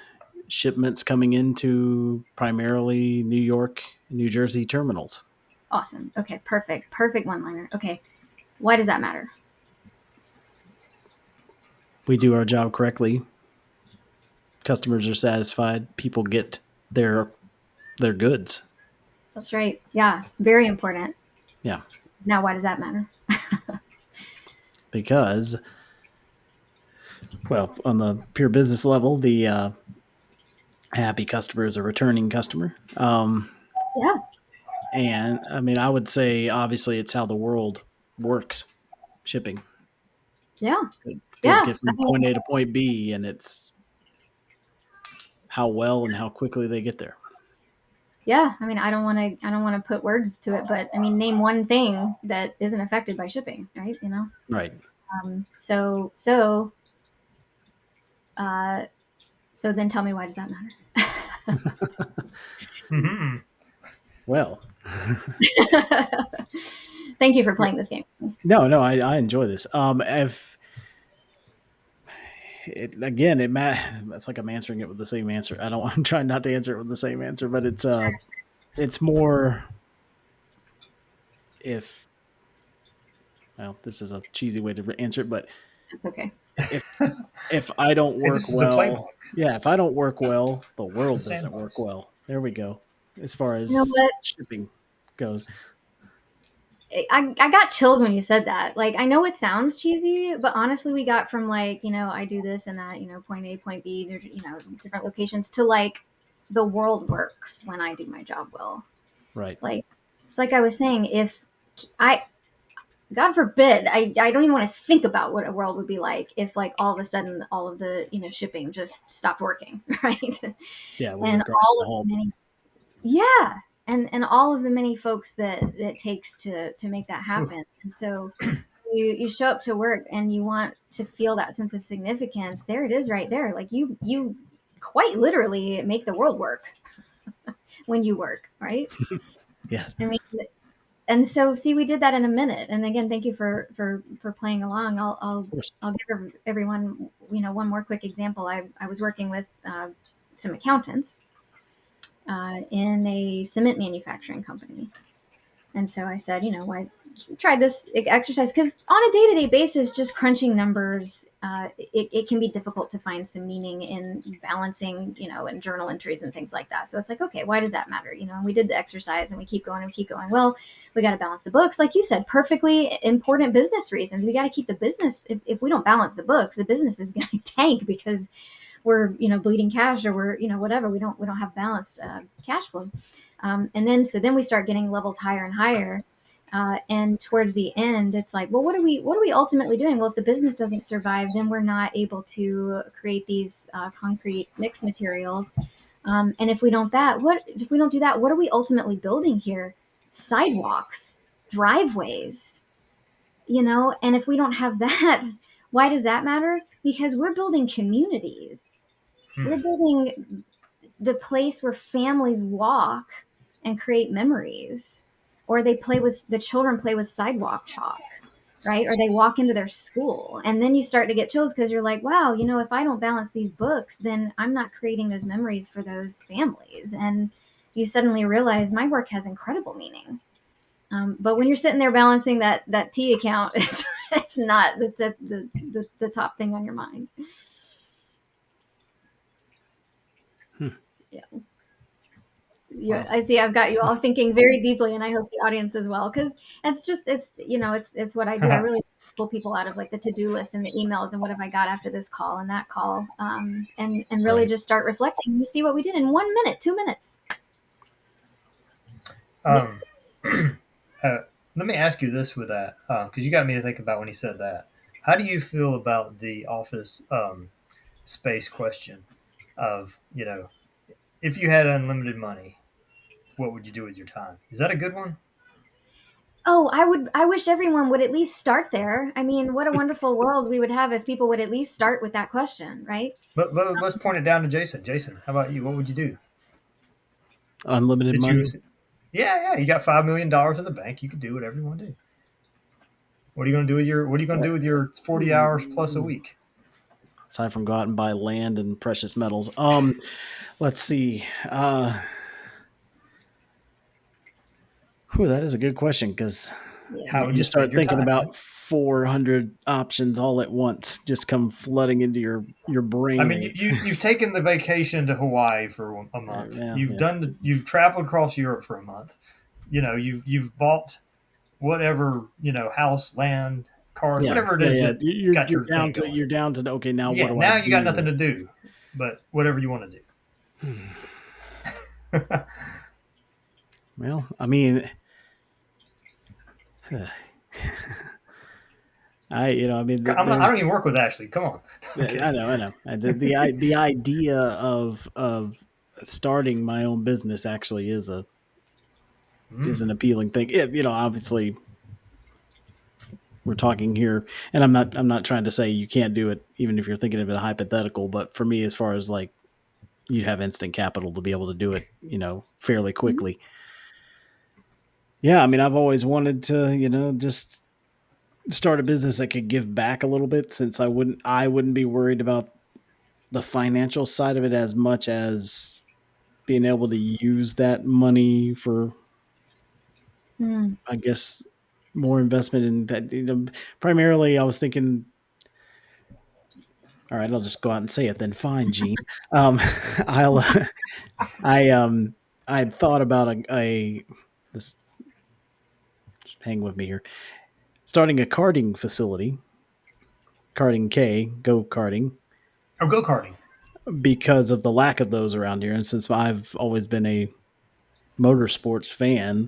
shipments coming into primarily New York, New Jersey terminals. awesome. Okay, perfect. Perfect one-liner. Okay, why does that matter? We do our job correctly. Customers are satisfied. People get their goods. That's right. Yeah, very important. Yeah, Now, why does that matter? because, well, on the pure business level, the happy customer is a returning customer. Yeah, And I mean, I would say obviously it's how the world works. Shipping yeah, goods yeah. get from point A to point B, and it's how well and how quickly they get there. Yeah, I mean, I don't want to put words to it, but I mean, name one thing that isn't affected by shipping, right? Right. So so uh, so then tell me, why does that matter? Mm-hmm. Well, Thank you for playing this game. no, I enjoy this. If it again, it's like I'm answering it with the same answer. I'm trying not to answer it with the same answer, but it's more if, well, this is a cheesy way to answer it, but That's okay. if if I don't Hey, work this is a playbook. well, yeah, if I don't work well, the world The doesn't sandbox. work well. There we go. As far You know as what? shipping goes, I got chills when you said that. Like, I know it sounds cheesy, but honestly, we got from like, I do this and that, point A, point B, different locations to like the world works when I do my job well. right? Like, it's like I was saying, if I, God forbid, I don't even want to think about what a world would be like if like all of a sudden all of the, shipping just stopped working, right? Yeah, we And would grind all the of the whole. many, yeah, and all of the many folks that it takes to make that Phew. happen. And so you show up to work and you want to feel that sense of significance. There it is, right there. Like you quite literally make the world work when you work, right? Yeah, I mean, and so see, we did that in a minute. And again, thank you for playing along. of course. I'll give everyone one more quick example. I was working with some accountants in a cement manufacturing company. And so I said, why tried this exercise because on a day-to-day basis, just crunching numbers, it can be difficult to find some meaning in balancing, and journal entries and things like that. So it's like, okay, why does that matter? And we did the exercise and we keep going and keep going. Well, we got to balance the books. Like you said, perfectly important business reasons. We got to keep the business. If we don't balance the books, the business is going to tank because we're, bleeding cash, or we're, whatever. We don't have balanced cash flow. And then we start getting levels higher and higher. And towards the end, it's like, well, what are we ultimately doing? Well, if the business doesn't survive, then we're not able to create these concrete mix materials. And if we don't do that, what are we ultimately building here? Sidewalks, driveways, and if we don't have that, why does that matter? Because we're building communities. We're building the place where families walk and create memories, or the children play with sidewalk chalk, right? Or they walk into their school, and then you start to get chills because you're like, wow, if I don't balance these books, then I'm not creating those memories for those families. And you suddenly realize my work has incredible meaning. But when you're sitting there balancing that T account, it's not the top thing on your mind. Yeah. Wow. I see I've got you all thinking very deeply, and I hope the audience as well, because it's what I do. I really pull people out of like the to-do list and the emails and what have I got after this call and that call, and really just start reflecting. You see what we did in 1 minute, 2 minutes. Let me ask you this with that, because you got me to think about when he said that. How do you feel about the office space question of, if you had unlimited money, what would you do with your time? Is that a good one? Oh, I wish everyone would at least start there. I mean, what a wonderful world we would have if people would at least start with that question, right? But let's point it down to Jason. Jason, how about you? What would you do? Unlimited money? Yeah. You got $5 million in the bank. You could do whatever you want to do. What are you going to do with your 40 hours plus a week? Aside from go out and buy land and precious metals. Let's see. That is a good question, because how would you start thinking about 400 options all at once just come flooding into your brain. I mean, you've taken the vacation to Hawaii for a month. You've traveled across Europe for a month. You've bought whatever, house, land, cars, whatever it is. You're down to okay. Now what do I do? Now you got nothing to do, but whatever you want to do. Well, I mean, I don't even work with Ashley. Come on. Okay. I know. The idea of starting my own business actually is an appealing thing. Obviously we're talking here, and I'm not trying to say you can't do it, even if you're thinking of it hypothetical. But for me, as far as like, you'd have instant capital to be able to do it, fairly quickly. Mm-hmm. Yeah, I mean, I've always wanted to, just start a business that could give back a little bit, since I wouldn't be worried about the financial side of it as much as being able to use that money for, I guess, more investment in that. Primarily, I was thinking, all right, I'll just go out and say it then. Fine, Gene. I had thought about this. Just hang with me here. Starting a karting facility, go-karting. Oh, go-karting. Because of the lack of those around here. And since I've always been a motorsports fan,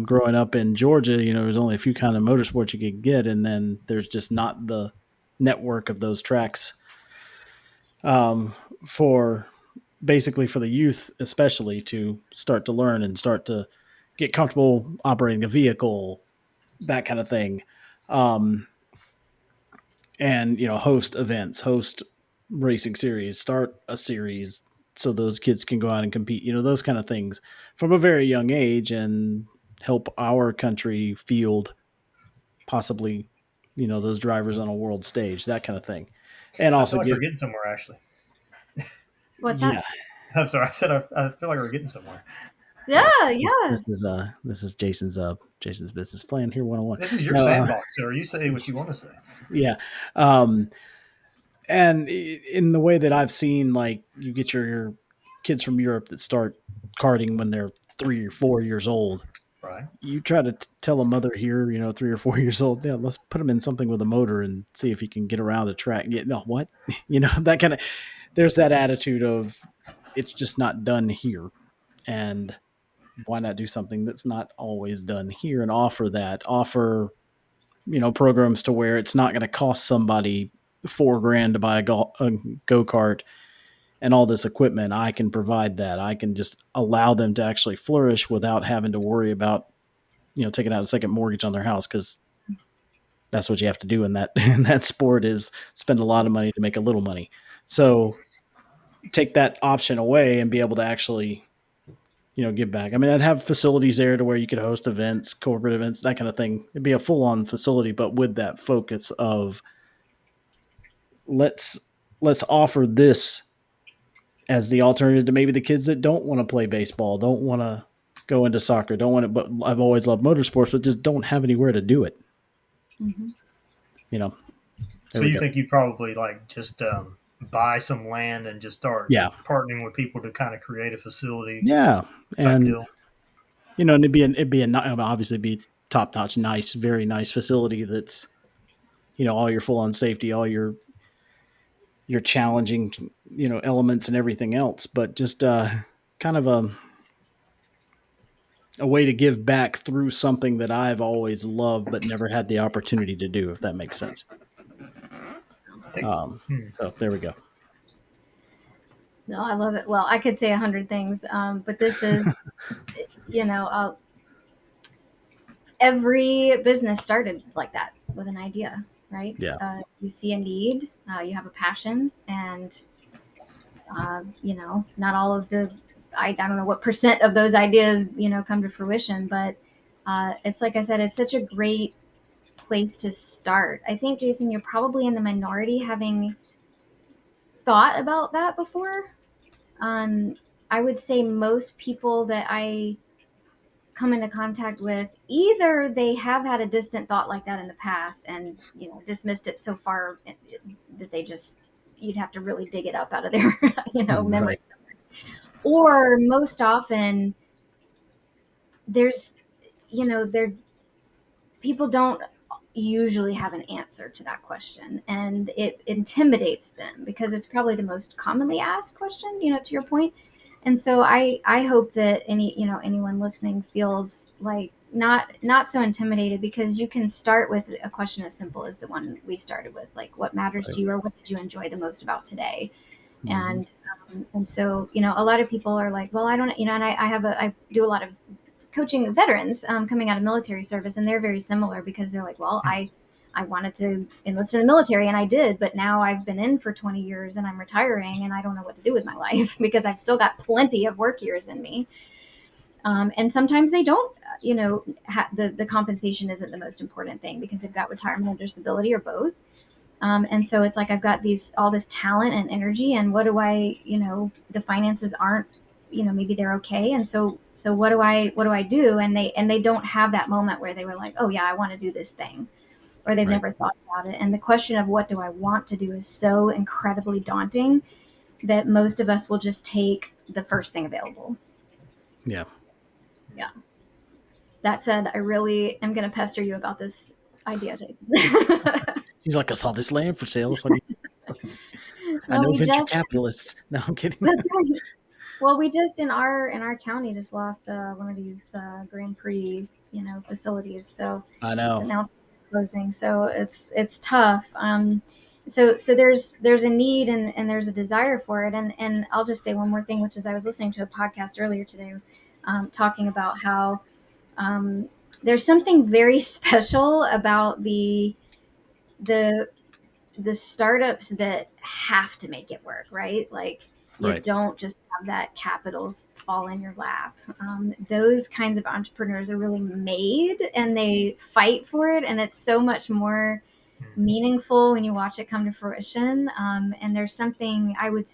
growing up in Georgia, there's only a few kind of motorsports you could get. And then there's just not the network of those tracks for the youth, especially, to start to learn and start to get comfortable operating a vehicle, that kind of thing. And, host events, host racing series, start a series so those kids can go out and compete, those kind of things from a very young age, and help our country field possibly, those drivers on a world stage, that kind of thing. And also we're getting somewhere, Ashley. What's that? I'm sorry. I said I feel like we're getting somewhere. Yeah, This, yeah. this is Jason's business plan here 101. This is your No, sandbox, sir. You say what you want to say. yeah. Um, and in the way that I've seen, like you get your kids from Europe that start karting when they're 3 or 4 years old. Right. You try to tell a mother here, 3 or 4 years old, yeah, let's put him in something with a motor and see if he can get around the track. Get no what, that kind of. There's that attitude of it's just not done here, and why not do something that's not always done here and offer programs to where it's not going to cost somebody $4,000 to buy a go-kart and all this equipment. I can provide that. I can just allow them to actually flourish without having to worry about taking out a second mortgage on their house, because that's what you have to do in that in that sport, is spend a lot of money to make a little money. So take that option away and be able to actually give back. I mean, I'd have facilities there to where you could host events, corporate events, that kind of thing. It'd be a full-on facility, but with that focus of let's offer this as the alternative to maybe the kids that don't want to play baseball, don't want to go into soccer, don't want to, but I've always loved motorsports, but just don't have anywhere to do it. Mm-hmm. There So you think you probably like just buy some land and just start partnering with people to kind of create a facility? Yeah, and deal. And obviously be top notch, nice, very nice facility that's all your full on safety, all your challenging elements and everything else, but just kind of a way to give back through something that I've always loved but never had the opportunity to do, if that makes sense. So there we go. No, I love it. Well, I could say 100 things, but this is, every business started like that, with an idea, right? Yeah. You see a need, you have a passion, and not all of I don't know what percent of those ideas come to fruition, but it's like I said, it's such a great place to start. I think, Jason, you're probably in the minority having thought about that before. I would say most people that I come into contact with, either they have had a distant thought like that in the past and dismissed it so far that you'd have to really dig it up out of their memory. Or most often there's people don't usually have an answer to that question, and it intimidates them because it's probably the most commonly asked question, to your point. And so I hope that anyone listening feels like not so intimidated, because you can start with a question as simple as the one we started with, like, what matters to you, or what did you enjoy the most about today? Mm-hmm. And so a lot of people are like, well, I don't, and I do a lot of coaching veterans coming out of military service, and they're very similar, because they're like, well, I wanted to enlist in the military, and I did, but now I've been in for 20 years and I'm retiring and I don't know what to do with my life because I've still got plenty of work years in me. And sometimes they don't, the compensation isn't the most important thing because they've got retirement or disability or both. And so it's like, I've got all this talent and energy, and what do I, the finances aren't, maybe they're okay. And so what do I do? And they don't have that moment where they were like, oh yeah, I want to do this thing, or they've never thought about it. And the question of what do I want to do is so incredibly daunting that most of us will just take the first thing available. Yeah. Yeah. That said, I really am going to pester you about this idea, Jason. He's like, I saw this land for sale. I know venture capitalists. No, I'm kidding. That's right. Well, we just in our county just lost one of these Grand Prix, facilities. So I know. Now it's closing. So it's tough. So there's a need and there's a desire for it. And I'll just say one more thing, which is I was listening to a podcast earlier today, talking about how there's something very special about the startups that have to make it work, right? Like, you don't just have that capital fall in your lap. Those kinds of entrepreneurs are really made, and they fight for it, and it's so much more meaningful when you watch it come to fruition. And there's something I would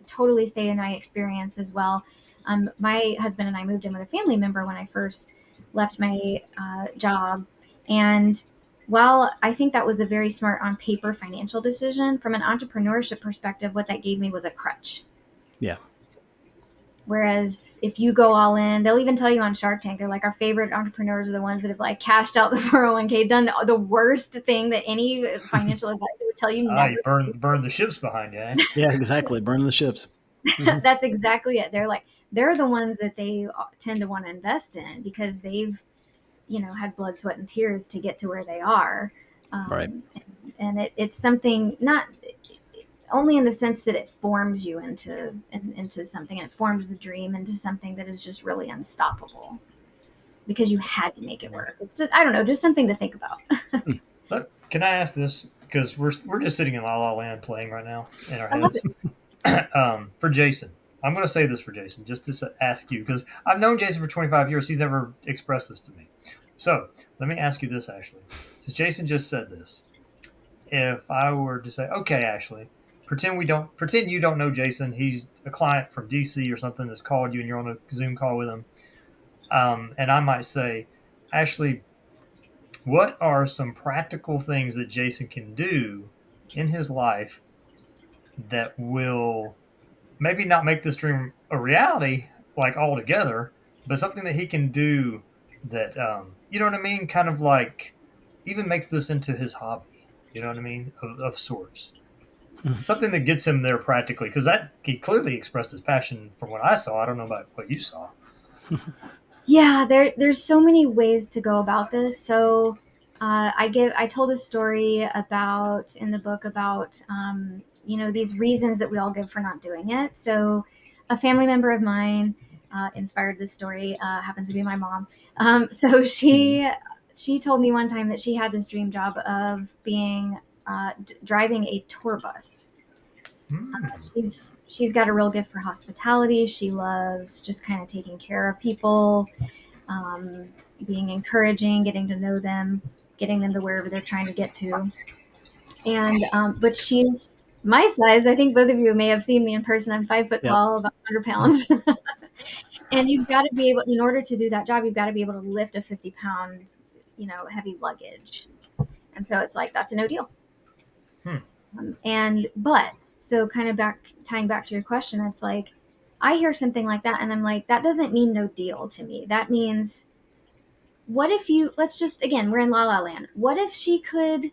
totally say in my experience as well. My husband and I moved in with a family member when I first left my job. And while I think that was a very smart on paper financial decision, from an entrepreneurship perspective, what that gave me was a crutch. Yeah. Whereas if you go all in, they'll even tell you on Shark Tank, they're like, our favorite entrepreneurs are the ones that have like cashed out the 401k, done the worst thing that any financial advisor would tell you never. You burn the ships behind you. Eh? Yeah, exactly. Burning the ships. Mm-hmm. That's exactly it. They're the ones that they tend to want to invest in because they've, had blood, sweat, and tears to get to where they are. Right. And it's something not only in the sense that it forms you into something, and it forms the dream into something that is just really unstoppable because you had to make it work. It's just, I don't know, just something to think about. Look, can I ask this? Because we're just sitting in La La Land playing right now in our I love heads. For Jason, I'm going to say this for Jason, just to ask you, because I've known Jason for 25 years. He's never expressed this to me. So let me ask you this, Ashley. Since Jason just said this, if I were to say, okay, Ashley, pretend you don't know Jason. He's a client from DC or something that's called you, and you're on a Zoom call with him. And I might say, Ashley, what are some practical things that Jason can do in his life that will maybe not make this dream a reality, like altogether, but something that he can do that, you know what I mean? Kind of like even makes this into his hobby, you know what I mean? Of sorts. Something that gets him there practically, because that he clearly expressed his passion from what I saw. I don't know about what you saw. Yeah, there's so many ways to go about this. So I told a story about in the book about these reasons that we all give for not doing it. So a family member of mine inspired this story. Happens to be my mom. So she told me one time that she had this dream job of being driving a tour bus. She's got a real gift for hospitality. She loves just kind of taking care of people, um, being encouraging, getting to know them, getting them to wherever they're trying to get to. And but she's my size. I think both of you may have seen me in person. I'm 5 foot Yep. tall, about 100 pounds. And you've got to be able, in order to do that job, you've got to be able to lift a 50-pound, heavy luggage. And so it's like, that's a no deal. So kind of tying back to your question, it's like, I hear something like that and I'm like, that doesn't mean no deal to me. That means, what if let's just, again, we're in La La Land. What if she could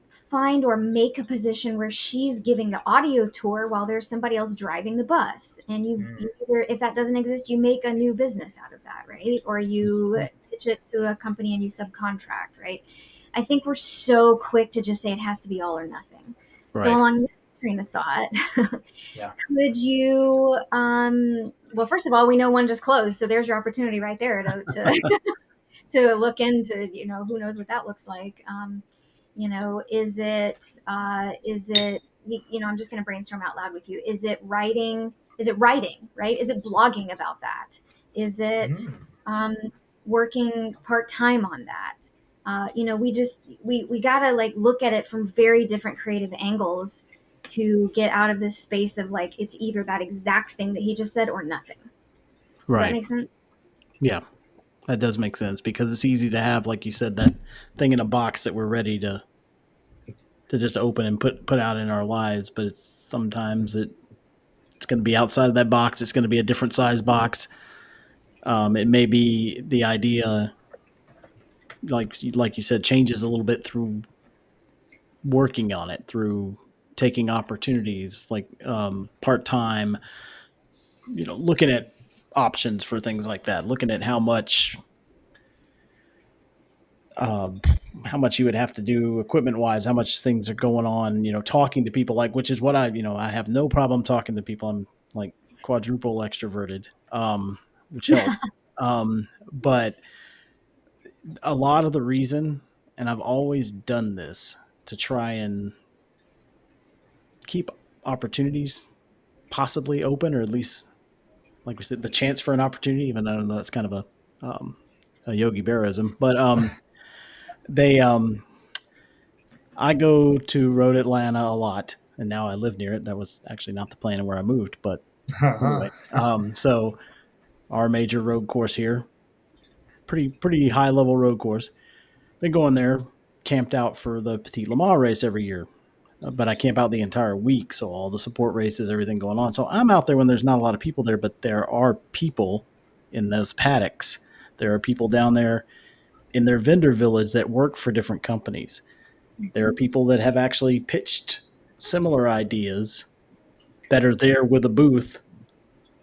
find or make a position where she's giving the audio tour while there's somebody else driving the bus? And you either, if that doesn't exist, you make a new business out of that, right? Or you pitch it to a company and you subcontract, right? I think we're so quick to just say it has to be all or nothing. Right. So along that train of thought, could you, well, first of all, we know one just closed. So there's your opportunity right there to look into, who knows what that looks like. Is it, I'm just going to brainstorm out loud with you. Is it writing, right? Is it blogging about that? Is it working part-time on that? We gotta like look at it from very different creative angles to get out of this space of like, it's either that exact thing that he just said or nothing. Right. Does that make sense? Yeah, that does make sense, because it's easy to have, like you said, that thing in a box that we're ready to just open and put out in our lives. But it's sometimes it's going to be outside of that box. It's going to be a different size box. It may be the idea, like you said, changes a little bit through working on it, through taking opportunities like part-time, looking at options for things like that, looking at how much you would have to do equipment wise, how much things are going on, talking to people, like, which is what I have no problem talking to people. I'm like quadruple extroverted, which helps. But a lot of the reason, and I've always done this to try and keep opportunities possibly open, or at least, like we said, the chance for an opportunity, even though that's kind of a Yogi Berraism, but I go to Road Atlanta a lot, and now I live near it. That was actually not the plan where I moved, but Uh-huh. Anyway, so our major road course here, pretty high level road course. Been going there, camped out for the Petit Le Mans race every year, but I camp out the entire week, so all the support races, everything going on. So I'm out there when there's not a lot of people there, but there are people in those paddocks. There are people down there in their vendor village that work for different companies. There are people that have actually pitched similar ideas that are there with a booth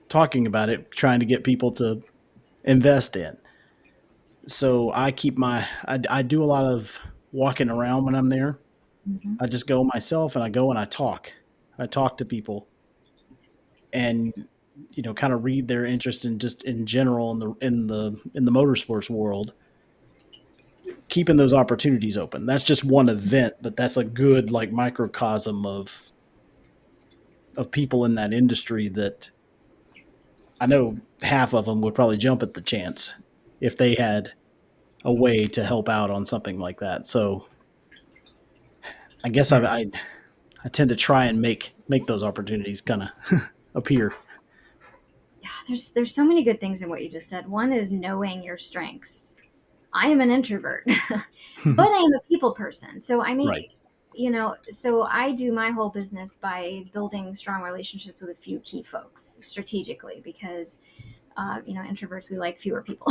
talking about it, trying to get people to invest in. So I do a lot of walking around when I'm there. Mhm. I just go myself and I go and I talk. I talk to people and kind of read their interest in just in general in the motorsports world, keeping those opportunities open. That's just one event, but that's a good like microcosm of people in that industry that I know half of them would probably jump at the chance if they had a way to help out on something like that. So I guess I tend to try and make those opportunities kind of appear. Yeah, there's so many good things in what you just said. One is knowing your strengths. I am an introvert, but I am a people person. So I Right. make, so I do my whole business by building strong relationships with a few key folks strategically because, introverts, we like fewer people.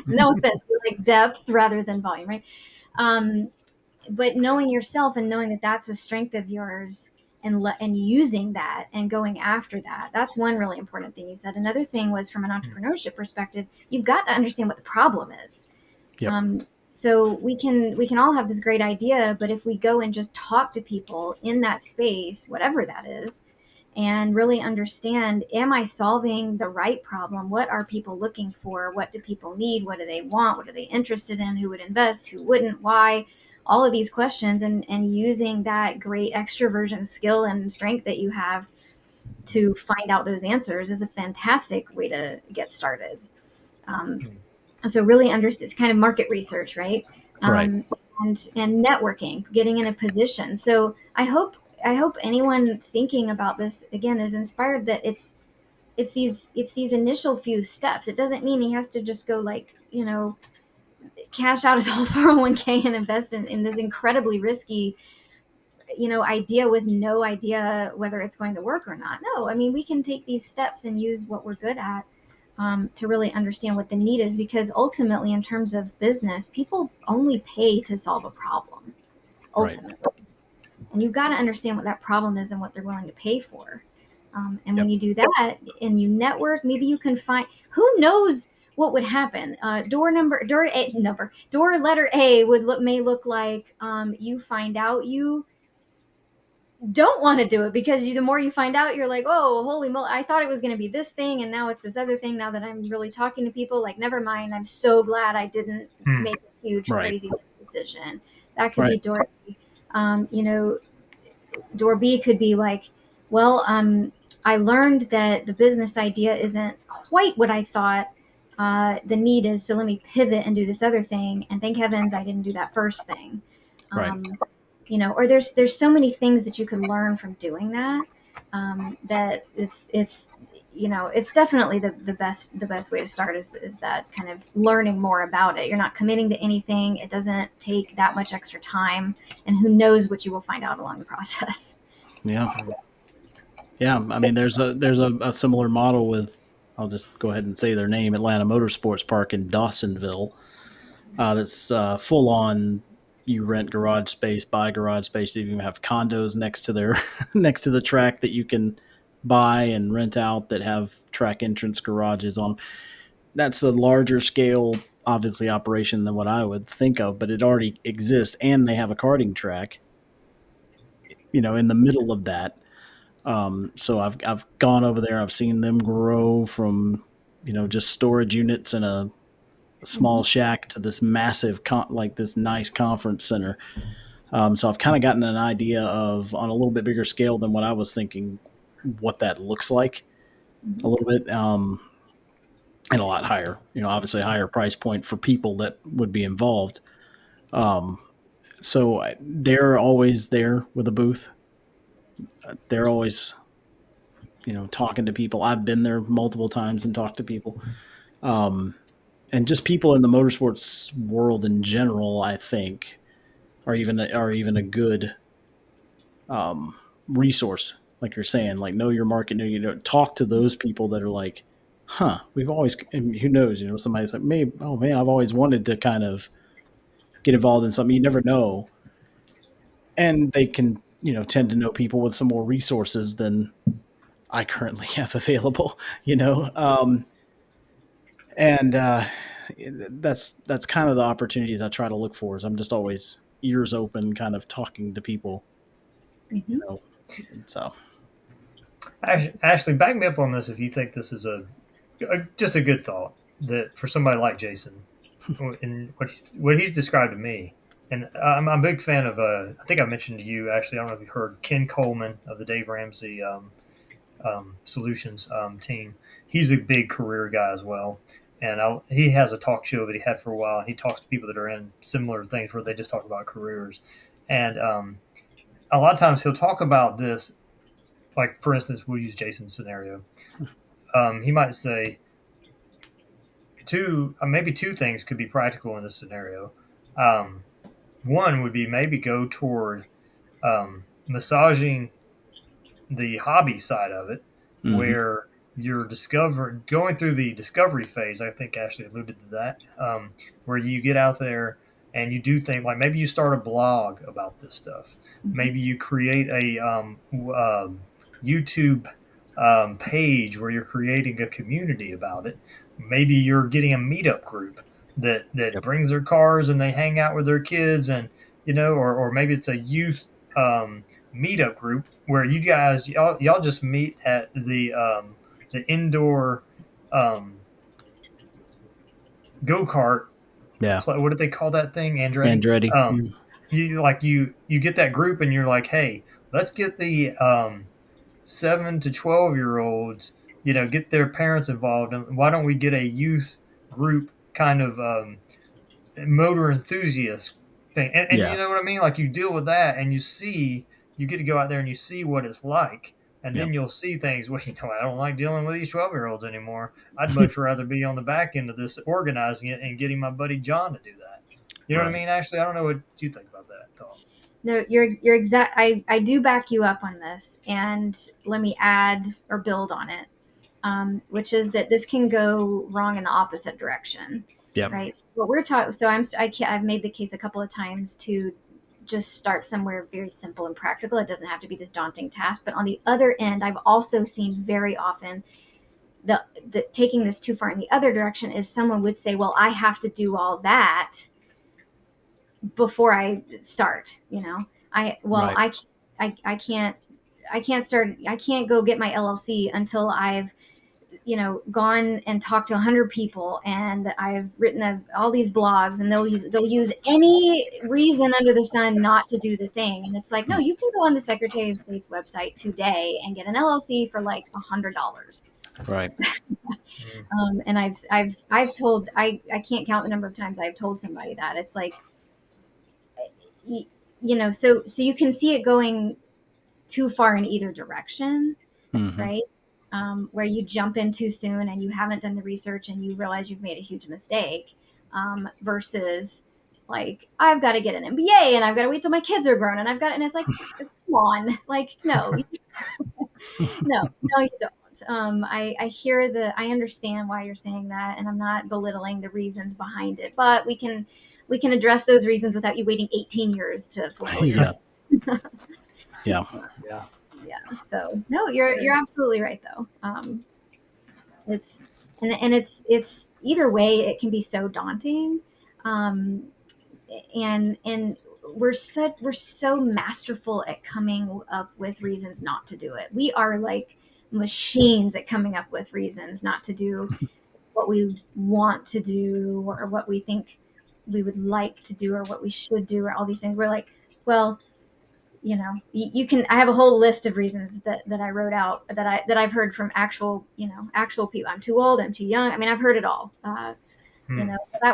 No offense, we like depth rather than volume, right? Um, but knowing yourself and knowing that that's a strength of yours and using that and going after that, that's one really important thing you said. Another thing was from an entrepreneurship perspective, you've got to understand what the problem is. Yep. So we can all have this great idea, but if we go and just talk to people in that space, whatever that is, and really understand, am I solving the right problem? What are people looking for? What do people need? What do they want? What are they interested in? Who would invest? Who wouldn't? Why? All of these questions, and using that great extroversion skill and strength that you have to find out those answers is a fantastic way to get started. Um, so really understand, it's kind of market research, right? Right. um, and networking, getting in a position. So I hope anyone thinking about this again is inspired that it's these initial few steps. It doesn't mean he has to just go like, cash out his whole 401k and invest in this incredibly risky, idea with no idea whether it's going to work or not. No, I mean, we can take these steps and use what we're good at, to really understand what the need is, because ultimately, in terms of business, people only pay to solve a problem, Right. ultimately. And you've got to understand what that problem is and what they're willing to pay for. And Yep. when you do that and you network, maybe you can find, who knows what would happen. Door letter A may look like, you find out you don't want to do it because the more you find out, you're like, oh, holy moly, I thought it was going to be this thing, and now it's this other thing. Now that I'm really talking to people, like, never mind. I'm so glad I didn't Hmm. make a huge, Right. crazy decision. That could be Right. door. Door B could be like, well, I learned that the business idea isn't quite what I thought the need is, so let me pivot and do this other thing. And thank heavens I didn't do that first thing. Right. Or there's so many things that you can learn from doing that. That it's definitely the best way to start is that kind of learning more about it. You're not committing to anything. It doesn't take that much extra time, and who knows what you will find out along the process. Yeah. Yeah. I mean, there's a similar model with. I'll just go ahead and say their name, Atlanta Motorsports Park in Dawsonville. That's full on. You rent garage space, buy garage space. You even have condos next to their next to the track that you can buy and rent out that have track entrance garages on. That's a larger scale, obviously, operation than what I would think of, but it already exists, and they have a karting track, in the middle of that. So I've gone over there. I've seen them grow from just storage units in a Mm-hmm. small shack to this massive like this nice conference center. So I've kind of gotten an idea of on a little bit bigger scale than what I was thinking what that looks like a Mm-hmm. little bit. And a lot higher, obviously a higher price point for people that would be involved. Um, so they're always there with a booth. They're always, talking to people. I've been there multiple times and talked to people. And just people in the motorsports world in general, I think, are even a good resource. Like you're saying, like know your market, talk to those people that are like, we've always, and who knows, somebody's like, maybe, oh man, I've always wanted to kind of get involved in something. You never know. And they can, tend to know people with some more resources than I currently have available, and that's kind of the opportunities I try to look for. Is I'm just always ears open, kind of talking to people, And so Ashley, back me up on this if you think this is just a good thought that for somebody like Jason and what he's described to me. And I'm a big fan of, I think I mentioned to you, actually, I don't know if you've heard of Ken Coleman of the Dave Ramsey Solutions team. He's a big career guy as well. And he has a talk show that he had for a while. He talks to people that are in similar things where they just talk about careers. And a lot of times he'll talk about this, like, for instance, we'll use Jason's scenario. He might say, maybe two things could be practical in this scenario. One would be maybe go toward massaging the hobby side of it, where you're going through the discovery phase. I think Ashley alluded to that, where you get out there and you do things like maybe you start a blog about this stuff. Maybe you create a YouTube page where you're creating a community about it. Maybe you're getting a meetup group that brings their cars and they hang out with their kids, and or maybe it's a youth meetup group where you guys y'all just meet at the indoor go-kart. Yeah. What did they call that thing? Andretti. You get that group and you're like, hey, let's get the 7 to 12-year-olds, get their parents involved, and why don't we get a youth group kind of motor enthusiast thing? And you know what I mean? Like, you deal with that and you get to go out there and you see what it's like. And then you'll see things, well, I don't like dealing with these 12-year-olds anymore. I'd much rather be on the back end of this, organizing it and getting my buddy John to do that. You know what I mean, Ashley? I don't know what you think about that thought. No, you're exact. I do back you up on this, and let me add or build on it, which is that this can go wrong in the opposite direction. Yep. Right. So what we're talking. So I've made the case a couple of times to just start somewhere very simple and practical. It doesn't have to be this daunting task. But on the other end, I've also seen very often the taking this too far in the other direction is someone would say, well, I have to do all that before I start, I can't start. I can't go get my LLC until I've, gone and talked to 100 people and I've written all these blogs, and they'll use any reason under the sun not to do the thing. And it's like, no, you can go on the Secretary of State's website today and get an LLC for like $100. Right. And I've told, I can't count the number of times I've told somebody that. It's like, so you can see it going too far in either direction, right? Where you jump in too soon and you haven't done the research and you realize you've made a huge mistake, versus like, I've got to get an MBA and I've got to wait till my kids are grown and it's like, come on, like, no, no, you don't. I understand why you're saying that, and I'm not belittling the reasons behind it, but we can address those reasons without you waiting 18 years to fulfill your Yeah. So no, you're absolutely right though. It's either way, it can be so daunting. And we're so masterful at coming up with reasons not to do it. We are like machines at coming up with reasons not to do what we want to do, or what we think we would like to do, or what we should do, or all these things. We're like, well, you can, I have a whole list of reasons that I wrote out that I've heard from actual people. I'm too old, I'm too young. I mean, I've heard it all. That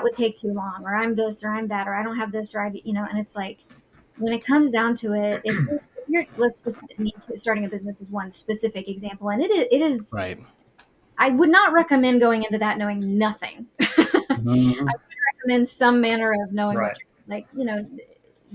would take too long, or I'm this, or I'm that, or I don't have this, or and it's like, when it comes down to it, if let's just, I mean, starting a business is one specific example, and it is. Right. I would not recommend going into that knowing nothing. Mhm. I would recommend some manner of knowing Right. like,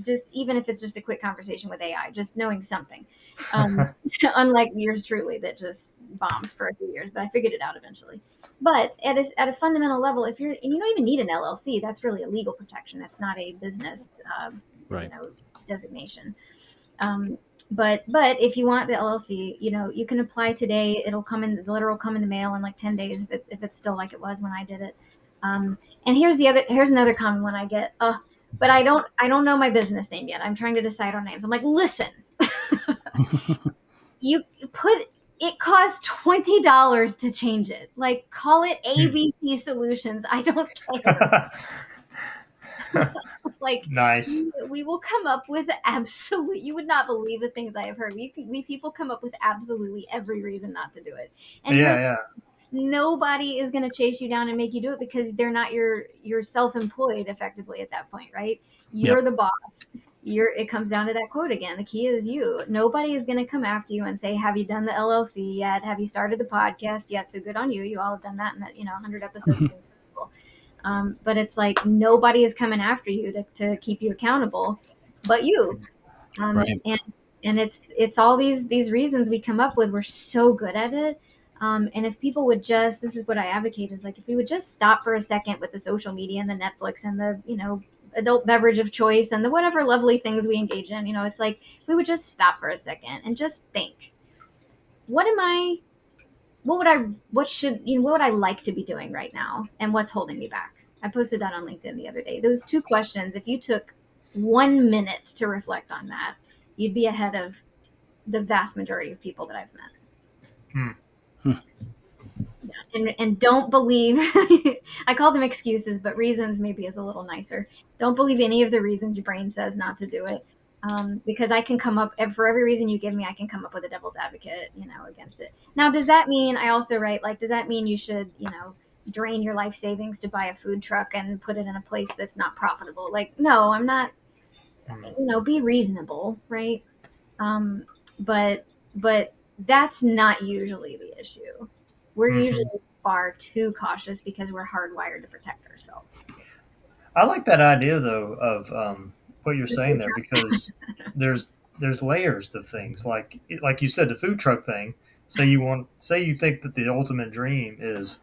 just even if it's just a quick conversation with AI, just knowing something. Unlike yours truly that just bombed for a few years, but I figured it out eventually. But at a fundamental level, and you don't even need an LLC, that's really a legal protection. That's not a business, Right. designation. But if you want the LLC, you can apply today. The letter will come in the mail in like 10 days if it's still like it was when I did it. And here's another common one I get. But I don't know my business name yet. I'm trying to decide on names. I'm like, listen, it costs $20 to change it. Like, call it ABC Solutions. I don't care. Like, Nice. we will come up with you would not believe the things I have heard. We people come up with absolutely every reason not to do it. And Yeah. nobody is going to chase you down and make you do it because they're not you're self-employed effectively at that point, right? You're the boss. It comes down to that quote again. The key is you. Nobody is going to come after you and say, have you done the LLC yet? Have you started the podcast yet? So good on you. You all have done that, and that 100 episodes is incredible. But it's like nobody is coming after you to keep you accountable, but you. Right. And it's all these reasons we come up with. We're so good at it. And if people would just, this is what I advocate, is like, if we would just stop for a second with the social media and the Netflix and the, adult beverage of choice and the whatever lovely things we engage in, it's like, if we would just stop for a second and just think, what would I like to be doing right now? And what's holding me back? I posted that on LinkedIn the other day. Those two questions, if you took 1 minute to reflect on that, you'd be ahead of the vast majority of people that I've met. And don't believe, I call them excuses, but reasons maybe is a little nicer. Don't believe any of the reasons your brain says not to do it. Because I can come up, for every reason you give me, I can come up with a devil's advocate, against it. Now, does that mean, I also write, like, does that mean you should, drain your life savings to buy a food truck and put it in a place that's not profitable? Like, no, I'm not, be reasonable, right? But that's not usually the issue. We're usually far too cautious because we're hardwired to protect ourselves. I like that idea though of what you're saying there, because there's layers of things like you said, the food truck thing. Say you think that the ultimate dream is,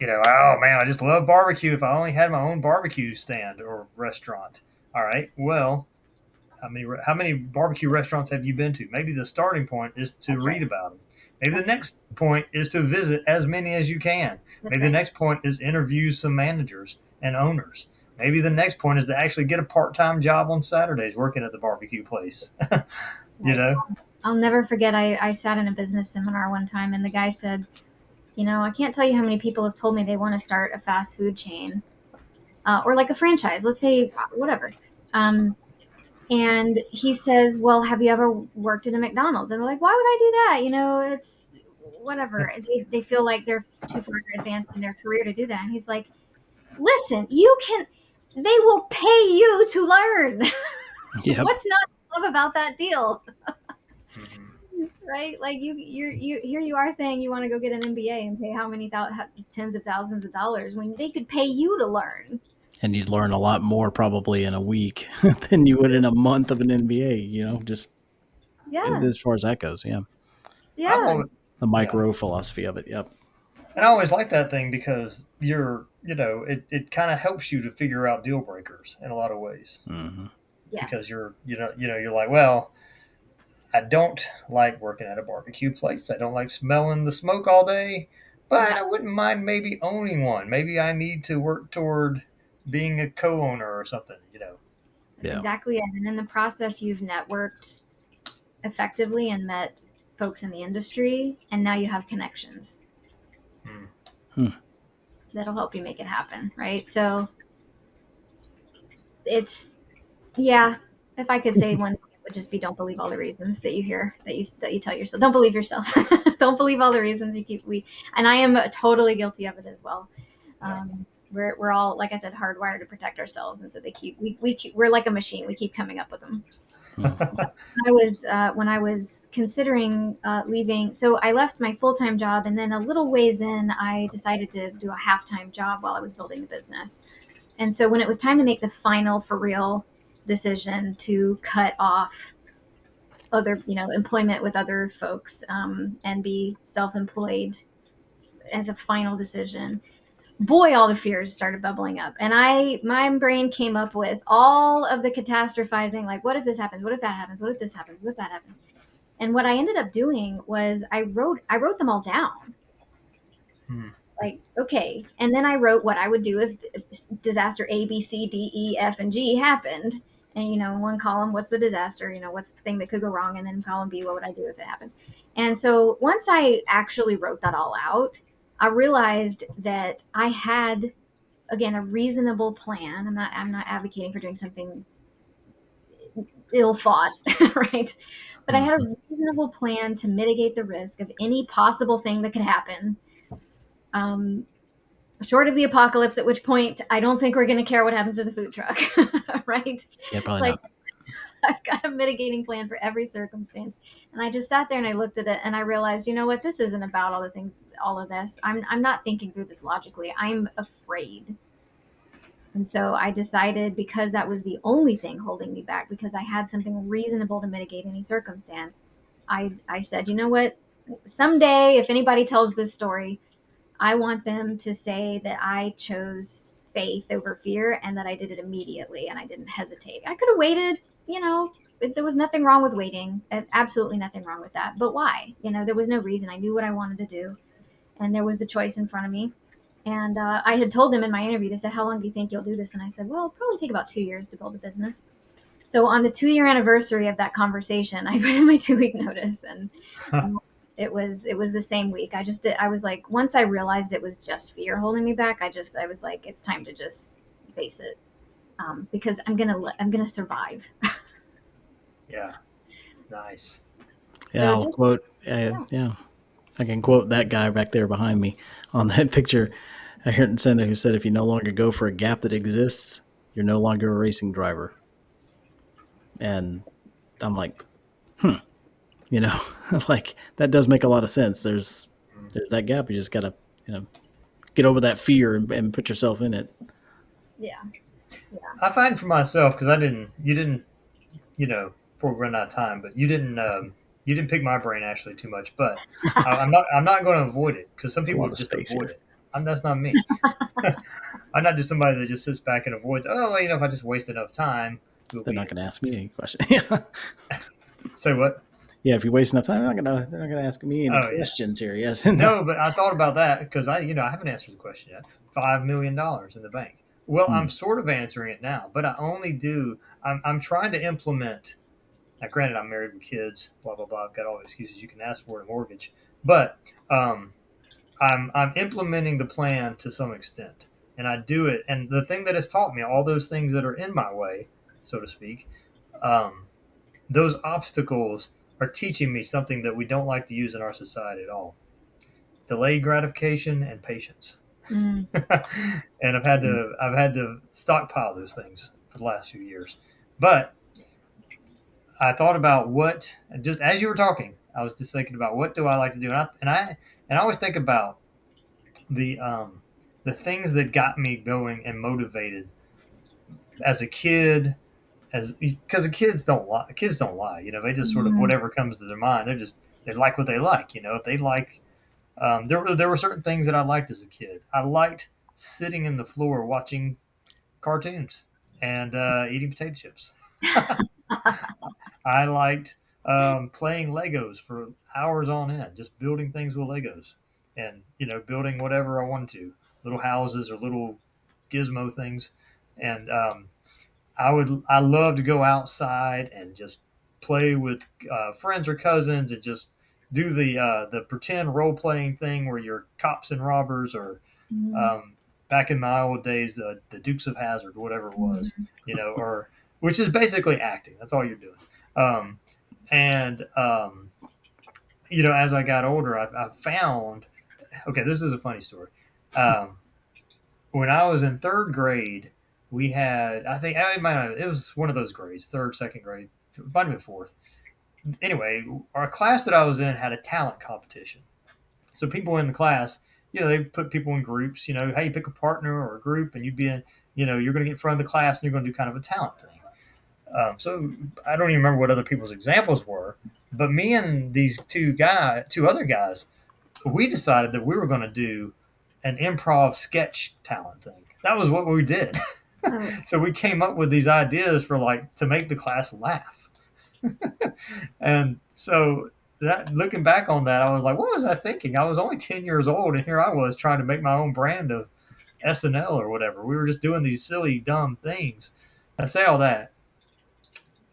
oh man, I just love barbecue. If I only had my own barbecue stand or restaurant. All right, well, how many barbecue restaurants have you been to? Maybe the starting point is to read about them. Maybe the next point is to visit as many as you can. Maybe the next point is interview some managers and owners. Maybe the next point is to actually get a part-time job on Saturdays working at the barbecue place. I'll never forget, I sat in a business seminar one time and the guy said, I can't tell you how many people have told me they want to start a fast food chain or like a franchise, let's say, whatever. And he says, well, have you ever worked at a McDonald's? And they're like, why would I do that? It's whatever. They feel like they're too far advanced in their career to do that. And he's like, listen, they will pay you to learn. Yep. What's not to love about that deal? Right? Like you here you are saying you want to go get an MBA and pay how many tens of thousands of dollars when they could pay you to learn. And you'd learn a lot more probably in a week than you would in a month of an MBA, just as far as that goes. Yeah. Yeah. The micro philosophy of it. Yep. And I always like that thing because it kind of helps you to figure out deal breakers in a lot of ways. Mm-hmm. Yes. Because you're like, well, I don't like working at a barbecue place. I don't like smelling the smoke all day, but I wouldn't mind maybe owning one. Maybe I need to work toward being a co-owner or something, That's exactly it. And in the process, you've networked effectively and met folks in the industry, and now you have connections. That'll help you make it happen, right? So it's, if I could say one thing, it would just be, don't believe all the reasons that you hear, that you tell yourself. Don't believe yourself. Don't believe all the reasons and I am totally guilty of it as well. We're all, like I said, hardwired to protect ourselves, and so we're like a machine. We keep coming up with them. I was when I was considering leaving. So I left my full time job, and then a little ways in, I decided to do a half time job while I was building the business. And so when it was time to make the final for real decision to cut off other, employment with other folks, and be self employed as a final decision, boy, all the fears started bubbling up. And my brain came up with all of the catastrophizing, like, what if this happens? What if that happens? What if this happens? What if that happens? And what I ended up doing was I wrote them all down. Hmm. Like, okay. And then I wrote what I would do if disaster A, B, C, D, E, F, and G happened. And, in one column, what's the disaster? What's the thing that could go wrong? And then column B, what would I do if it happened? And so once I actually wrote that all out, I realized that I had, again, a reasonable plan. I'm not advocating for doing something ill thought, right? But I had a reasonable plan to mitigate the risk of any possible thing that could happen. Short of the apocalypse, at which point I don't think we're going to care what happens to the food truck, right? Yeah, probably Like, not. I've got a mitigating plan for every circumstance. And I just sat there and I looked at it and I realized, you know what, this isn't about all of this. I'm not thinking through this logically. I'm afraid. And so I decided, because that was the only thing holding me back, because I had something reasonable to mitigate any circumstance, I said, you know what, someday if anybody tells this story, I want them to say that I chose faith over fear and that I did it immediately and I didn't hesitate. I could have waited, there was nothing wrong with waiting. Absolutely nothing wrong with that. But why? There was no reason. I knew what I wanted to do, and there was the choice in front of me. And I had told them in my interview, they said, how long do you think you'll do this? And I said, well, it'll probably take about 2 years to build a business. So on the 2-year anniversary of that conversation, I put in my 2-week notice, and it was the same week. I was like, once I realized it was just fear holding me back, I was like, it's time to just face it, because I'm gonna survive. Yeah. Nice. Yeah, So I'll just quote. Yeah, I can quote that guy back there behind me on that picture. Ayrton Senna, who said, "If you no longer go for a gap that exists, you're no longer a racing driver." And I'm like, you know, like that does make a lot of sense. There's that gap. You just gotta, get over that fear and put yourself in it. yeah, I find for myself, because you didn't, before we run out of time, but you didn't pick my brain actually too much. But I'm not going to avoid it, because some It's a people lot of just space avoid here. it. That's not me. I'm not just somebody that just sits back and avoids. Oh, if I just waste enough time, we'll They're be. not going to ask me any questions. Yeah, Say what? yeah. If you waste enough time, they're not gonna ask me any Oh yeah. questions here. Yes, no. No, but I thought about that because I haven't answered the question yet. $5 million in the bank. Well, I'm sort of answering it now, but I only do. I'm trying to implement. Now, granted, I'm married with kids. Blah blah blah. I've got all the excuses you can ask for in a mortgage, but I'm implementing the plan to some extent, and I do it. And the thing that has taught me, all those things that are in my way, so to speak, um, those obstacles are teaching me something that we don't like to use in our society at all: delayed gratification and patience. mm, And I've had to stockpile those things for the last few years. But I thought about what, just as you were talking, I was just thinking about what do I like to do, and I always think about the um, the things that got me going and motivated as a kid, as because the kids don't lie. Kids don't lie. They just sort of mm, whatever comes to their mind. They like what they like. If they like, there were certain things that I liked as a kid. I liked sitting in the floor watching cartoons and eating potato chips. I liked playing Legos for hours on end, just building things with Legos, and building whatever I wanted to, little houses or little gizmo things. And I love to go outside and just play with friends or cousins and just do the pretend role playing thing where you're cops and robbers, or mm, um, back in my old days, the Dukes of Hazard, whatever it was, mm. or which is basically acting. That's all you're doing. Um, and as I got older, I found. Okay, this is a funny story. Um, when I was in third grade, we had, I think it was one of those grades, third, second grade. might have been fourth. Anyway, our class that I was in had a talent competition. So people in the class, they put people in groups. Hey, you pick a partner or a group, and you'd be in. You're going to get in front of the class, and you're going to do kind of a talent thing. So I don't even remember what other people's examples were, but me and these two other guys, we decided that we were going to do an improv sketch talent thing. That was what we did. So we came up with these ideas for to make the class laugh. And so looking back on that, I was like, what was I thinking? I was only 10 years old, and here I was trying to make my own brand of SNL or whatever. We were just doing these silly, dumb things. I say all that.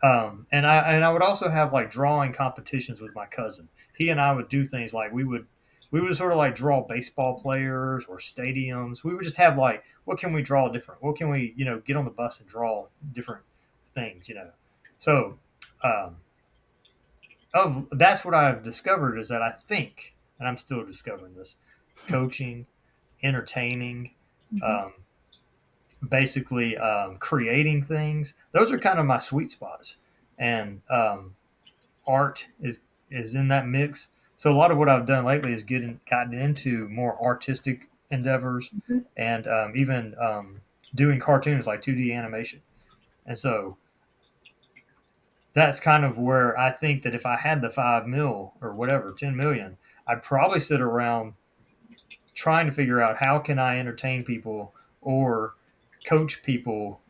And I would also have drawing competitions with my cousin. He and I would do things like we would sort of draw baseball players or stadiums. We would just have what can we draw different? What can we get on the bus and draw different things? So that's what I've discovered is that I think, and I'm still discovering this, coaching, entertaining, basically creating things. Those are kind of my sweet spots, and art is in that mix. So a lot of what I've done lately is gotten into more artistic endeavors, and even doing cartoons like 2D animation. And so that's kind of where I think that if I had the 5 mil or whatever, 10 million, I'd probably sit around trying to figure out how can I entertain people or coach people,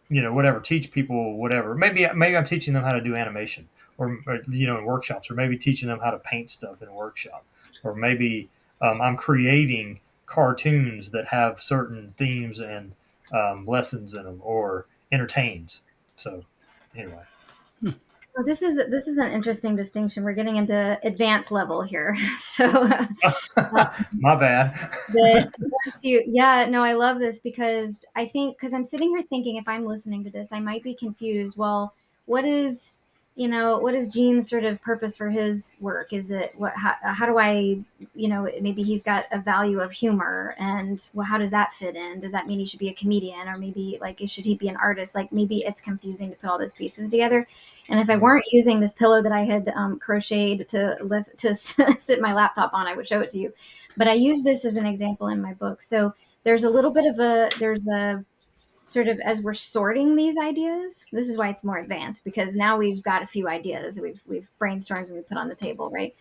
whatever, teach people, whatever. Maybe I'm teaching them how to do animation or in workshops, or maybe teaching them how to paint stuff in a workshop, or maybe I'm creating cartoons that have certain themes and lessons in them or entertains. So anyway. Well, this is an interesting distinction. We're getting into advanced level here. So my bad. I love this because I'm sitting here thinking, if I'm listening to this, I might be confused. Well, what is Gene's sort of purpose for his work? Is it how do I, maybe he's got a value of humor, and how does that fit in? Does that mean he should be a comedian, or maybe should he be an artist? Maybe it's confusing to put all those pieces together. And if I weren't using this pillow that I had crocheted to sit my laptop on, I would show it to you. But I use this as an example in my book. So there's a little bit of there's a sort of, as we're sorting these ideas, this is why it's more advanced, because now we've got a few ideas we've brainstormed and we put on the table, right?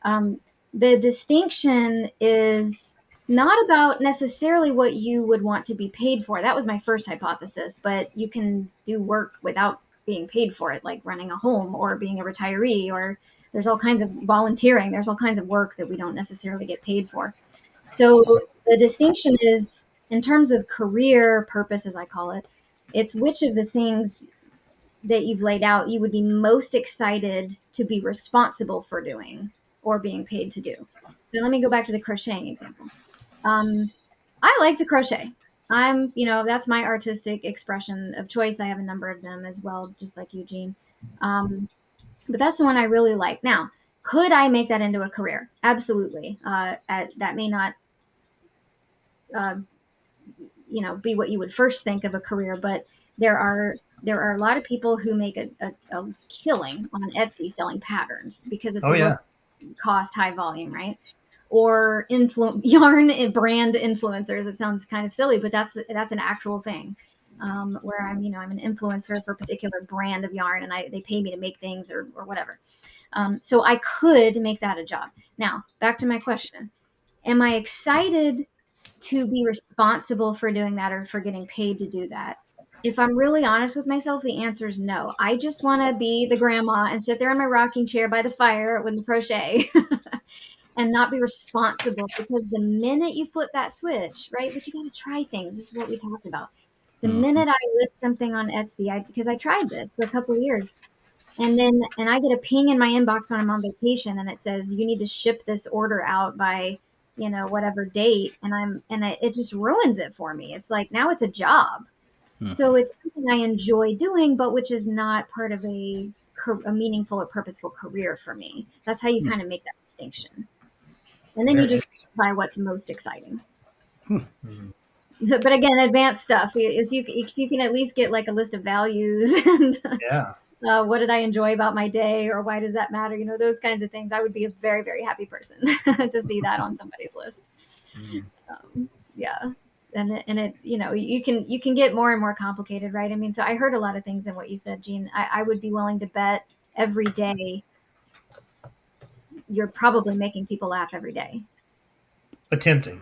The distinction is not about necessarily what you would want to be paid for. That was my first hypothesis, but you can do work without being paid for it, like running a home or being a retiree, or there's all kinds of volunteering. There's all kinds of work that we don't necessarily get paid for. So the distinction is, in terms of career purpose, as I call it, it's which of the things that you've laid out you would be most excited to be responsible for doing or being paid to do. So let me go back to the crocheting example. I like to crochet. That's my artistic expression of choice. I have a number of them as well, just like Eugene. But that's the one I really like. Now, could I make that into a career? Absolutely. That may not, be what you would first think of a career, but there are a lot of people who make a killing on Etsy selling patterns because it's cost, high volume, right? Or yarn brand influencers. It sounds kind of silly, but that's an actual thing. Where I'm an influencer for a particular brand of yarn, and they pay me to make things or whatever. So I could make that a job. Now, back to my question. Am I excited to be responsible for doing that or for getting paid to do that? If I'm really honest with myself, the answer is no. I just want to be the grandma and sit there in my rocking chair by the fire with the crochet and not be responsible, because the minute you flip that switch, right? But you got to try things. This is what we talked about. The minute I list something on Etsy, because I tried this for a couple of years, and I get a ping in my inbox when I'm on vacation, and it says you need to ship this order out by, whatever date, and it just ruins it for me. It's like now it's a job, so it's something I enjoy doing, but which is not part of a meaningful or purposeful career for me. That's how you kind of make that distinction, and then you just try what's most exciting. So, but again, advanced stuff. If you can at least get like a list of values and what did I enjoy about my day, or why does that matter? Those kinds of things. I would be a very, very happy person to see that on somebody's list. Yeah. And it, you can get more and more complicated, right? I mean, so I heard a lot of things in what you said, Jean. I would be willing to bet every day you're probably making people laugh every day. Attempting.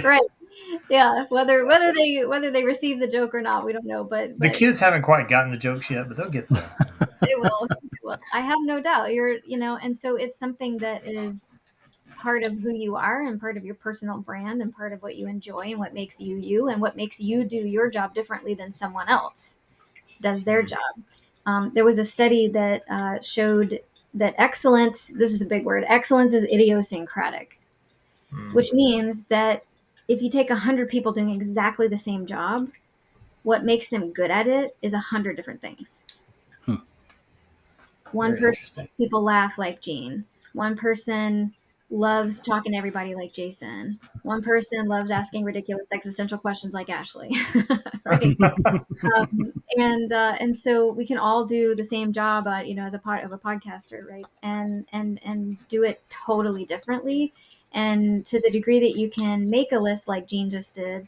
Right. Yeah. Whether they receive the joke or not, we don't know. But The kids haven't quite gotten the jokes yet, but they'll get there. They will. Well, I have no doubt. And so it's something that is part of who you are and part of your personal brand and part of what you enjoy and what makes you you and what makes you do your job differently than someone else does their job. There was a study that showed that excellence, this is a big word, excellence is idiosyncratic, which means that if you take 100 people doing exactly the same job, what makes them good at it is 100 different things. One Very person makes people laugh like Jean. One person loves talking to everybody like Jason. One person loves asking ridiculous existential questions like Ashley. Right? And so we can all do the same job, as a part of a podcaster, right? And do it totally differently. And to the degree that you can make a list like Jean just did,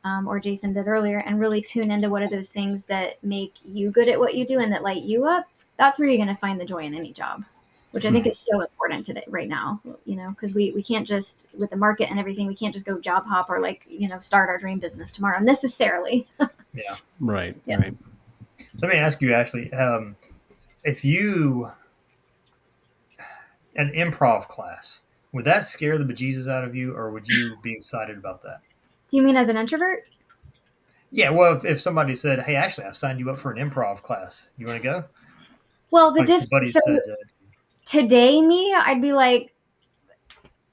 or Jason did earlier, and really tune into what are those things that make you good at what you do and that light you up, that's where you're going to find the joy in any job, which I think is so important today, right now, because we can't just, with the market and everything, we can't just go job hop or start our dream business tomorrow necessarily. Yeah. Right. Yeah. Right. Let me ask you, Ashley, if you, an improv class, would that scare the bejesus out of you, or would you be excited about that? Do you mean as an introvert? Yeah, well, if somebody said, "Hey, Ashley, I've signed you up for an improv class. You want to go?" Well, Buddy said, today me, I'd be like,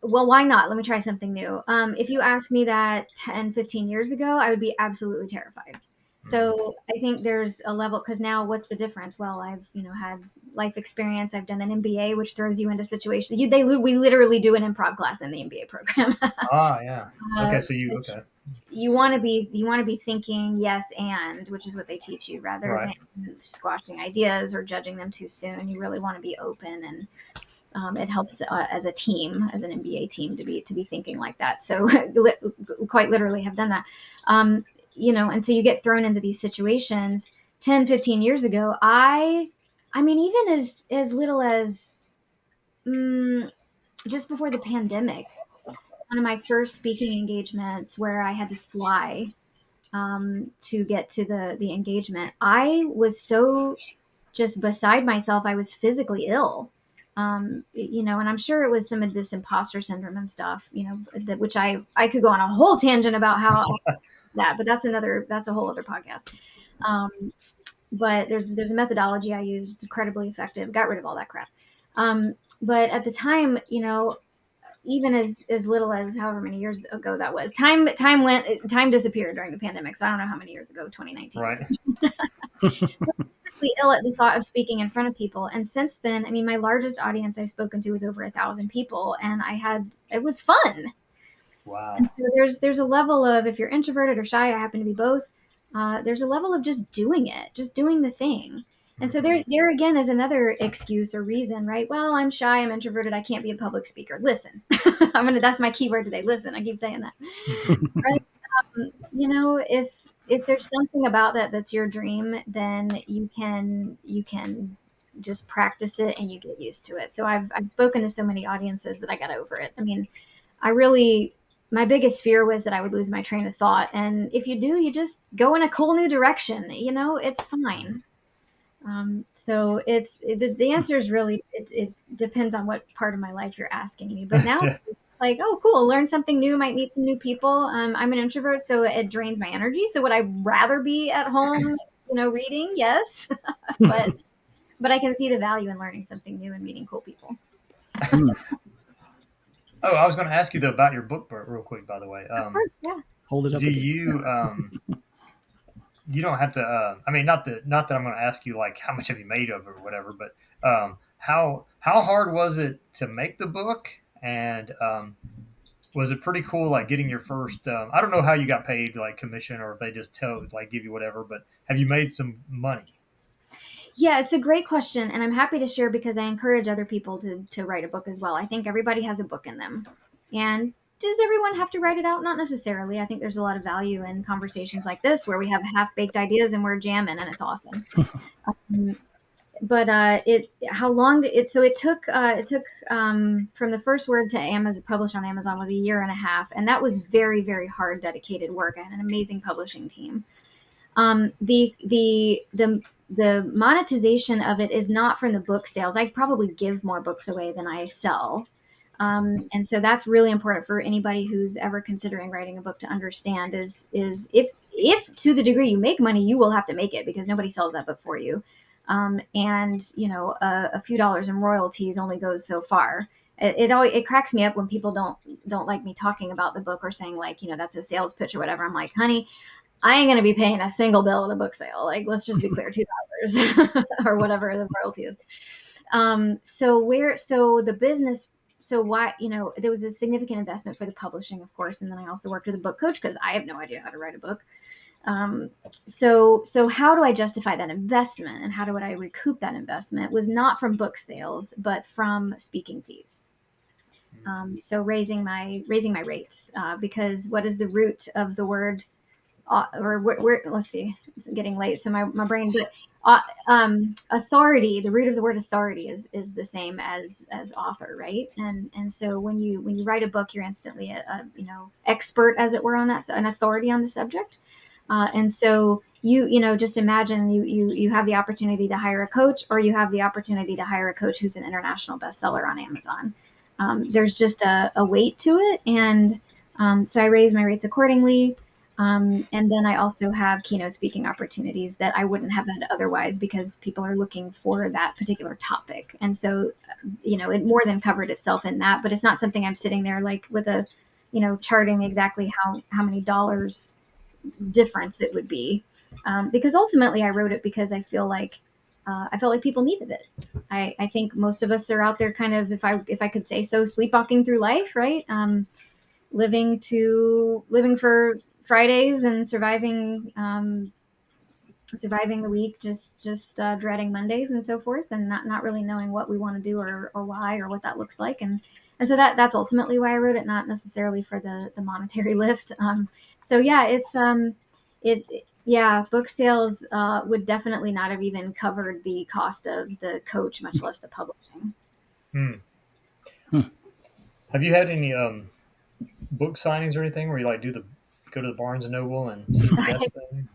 well, why not? Let me try something new. If you asked me that 10, 15 years ago, I would be absolutely terrified. So I think there's a level, because now what's the difference? Well, I've, had life experience. I've done an MBA, which throws you into situations. We literally do an improv class in the MBA program. yeah. Okay, so you want to be thinking yes and, which is what they teach you, rather Right. than squashing ideas or judging them too soon. You really want to be open, and it helps as a team, as an MBA team, to be thinking like that. So quite literally have done that. And so you get thrown into these situations. 10, 15 years ago, I mean, even as little as just before the pandemic, one of my first speaking engagements where I had to fly to get to the engagement, I was so just beside myself. I was physically ill. And I'm sure it was some of this imposter syndrome and stuff, which I could go on a whole tangent about how that, but that's a whole other podcast. But there's a methodology I used, incredibly effective, got rid of all that crap. But at the time, even as little as however many years ago that was, time disappeared during the pandemic. So I don't know how many years ago, 2019. Right. Physically ill at the thought of speaking in front of people. And since then, I mean, my largest audience I've spoken to was over 1,000 people, and it was fun. Wow. And so there's a level of, if you're introverted or shy, I happen to be both. There's a level of just doing it, just doing the thing. And so there again is another excuse or reason, right? Well, I'm shy, I'm introverted, I can't be a public speaker. Listen, that's my keyword today. Listen, I keep saying that. Right? If there's something about that's your dream, then you can just practice it and you get used to it. So I've spoken to so many audiences that I got over it. I mean, my biggest fear was that I would lose my train of thought. And if you do, you just go in a cool new direction. It's fine. So the answer is really, it depends on what part of my life you're asking me. But now it's like, oh, cool, learn something new, might meet some new people. I'm an introvert, so it drains my energy. So would I rather be at home, reading? Yes. but I can see the value in learning something new and meeting cool people. Oh, I was going to ask you though about your book real quick, by the way. Of course, yeah. Hold it up. Do you you don't have to I mean, not that I'm going to ask you like how much have you made of it or whatever, but how hard was it to make the book, and was it pretty cool, like getting your first I don't know how you got paid, like commission, or if they just give you whatever, but have you made some money? Yeah, it's a great question, and I'm happy to share because I encourage other people to write a book as well. I think everybody has a book in them. And does everyone have to write it out? Not necessarily. I think there's a lot of value in conversations like this where we have half-baked ideas and we're jamming and it's awesome. Um, but it how long did it so it took from the first word to Amazon published on Amazon was a year and a half, and that was very, very hard, dedicated work. I had an amazing publishing team. The monetization of it is not from the book sales. I probably give more books away than I sell. And so that's really important for anybody who's ever considering writing a book to understand is if to the degree you make money, you will have to make it because nobody sells that book for you. And you know, a few dollars in royalties only goes so far. It cracks me up when people don't like me talking about the book or saying like, you know, that's a sales pitch or whatever. I'm like, honey, I ain't gonna be paying a single bill at a book sale. Like, let's just be clear, $2 or whatever the royalty is. So the business, so why, you know, there was a significant investment for the publishing, of course, and then I also worked with a book coach because I have no idea how to write a book. So how do I justify that investment and how do I recoup that investment was not from book sales, but from speaking fees. So raising my rates, because what is the root of the word or where let's see, it's getting late, so my brain, but authority, the root of the word authority is the same as author, right? And so when you write a book, you're instantly a you know, expert, as it were, on that, an authority on the subject. And so you know, just imagine you have the opportunity to hire a coach, or you have the opportunity to hire a coach who's an international bestseller on Amazon. There's just a weight to it, and so I raise my rates accordingly. And then I also have keynote speaking opportunities that I wouldn't have had otherwise because people are looking for that particular topic. And so, you know, it more than covered itself in that, but it's not something I'm sitting there like with a, you know, charting exactly how many dollars difference it would be. Because ultimately I wrote it because I felt like people needed it. I think most of us are out there kind of, if I could say so, sleepwalking through life, right? Living for Fridays and surviving the week, just dreading Mondays and so forth, and not really knowing what we want to do or why or what that looks like, and so that's ultimately why I wrote it, not necessarily for the monetary lift. So yeah, yeah, book sales would definitely not have even covered the cost of the coach, much less the publishing. Have you had any book signings or anything where you like go to the Barnes and Noble and see the desk thing?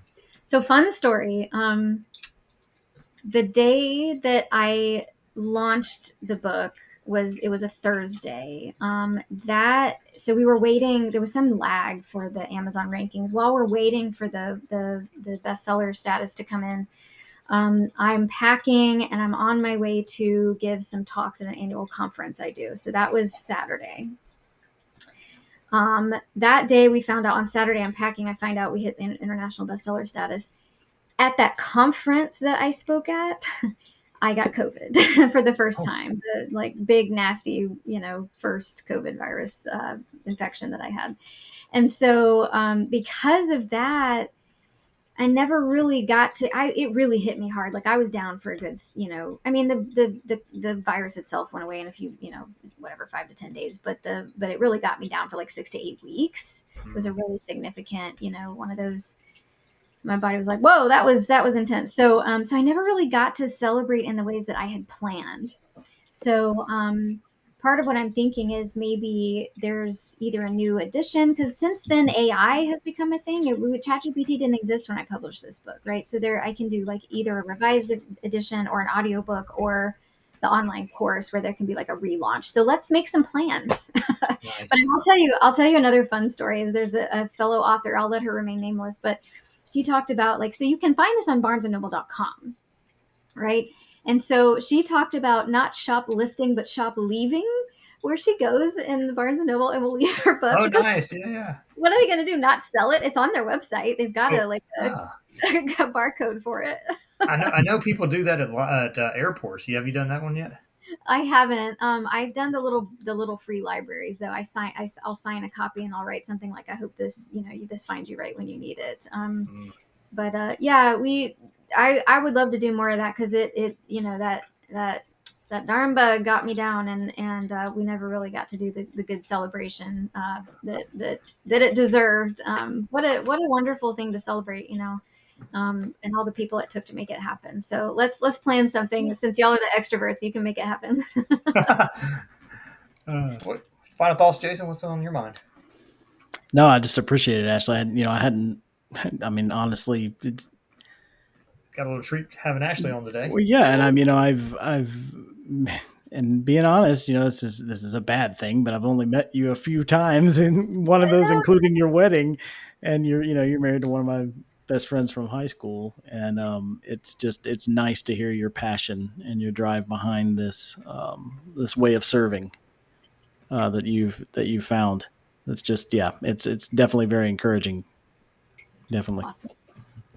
So fun story. The day that I launched the book was a Thursday. So we were waiting. There was some lag for the Amazon rankings. While we're waiting for the bestseller status to come in, I'm packing and I'm on my way to give some talks at an annual conference I do. So that was Saturday. That day we found out on Saturday, I'm packing, I find out we hit international bestseller status. At that conference that I spoke at, I got COVID for the first time, the like big, nasty, you know, first COVID virus infection that I had. And so because of that, I never really got to, it really hit me hard. Like I was down for a good, you know, I mean, the virus itself went away in a few, you know, whatever, 5 to 10 days, but it really got me down for like 6 to 8 weeks. It was a really significant, you know, one of those, my body was like, whoa, that was intense. So, so I never really got to celebrate in the ways that I had planned. So, part of what I'm thinking is maybe there's either a new edition, because since then AI has become a thing. ChatGPT didn't exist when I published this book, right? So I can do like either a revised edition or an audiobook or the online course where there can be like a relaunch. So let's make some plans. Nice. But I'll tell you another fun story. Is there's a fellow author, I'll let her remain nameless, but she talked about like, so you can find this on barnesandnoble.com, right? And so she talked about not shoplifting, but shop leaving, where she goes in the Barnes and Noble and will leave her book. Oh, nice. Yeah. What are they going to do? Not sell it? It's on their website. They've got a barcode for it. I know people do that at airports. Have you done that one yet? I haven't. I've done the little free libraries though. I'll sign a copy and I'll write something like, I hope this, you know, this finds you right when you need it. But yeah, I would love to do more of that because it that darn bug got me down, and we never really got to do the good celebration that it deserved. What a wonderful thing to celebrate, and all the people it took to make it happen. So let's plan something. Since y'all are the extroverts, you can make it happen. What final thoughts, Jason? What's on your mind? No, I just appreciate it, Ashley. I hadn't. I mean, honestly, it's, Got a little treat having Ashley on today. well, yeah, and I've, and being honest, this is a bad thing, but I've only met you a few times, and one of those including your wedding, and you're married to one of my best friends from high school, and it's nice to hear your passion and your drive behind this way of serving that you've found. It's just it's definitely very encouraging. Definitely. Awesome.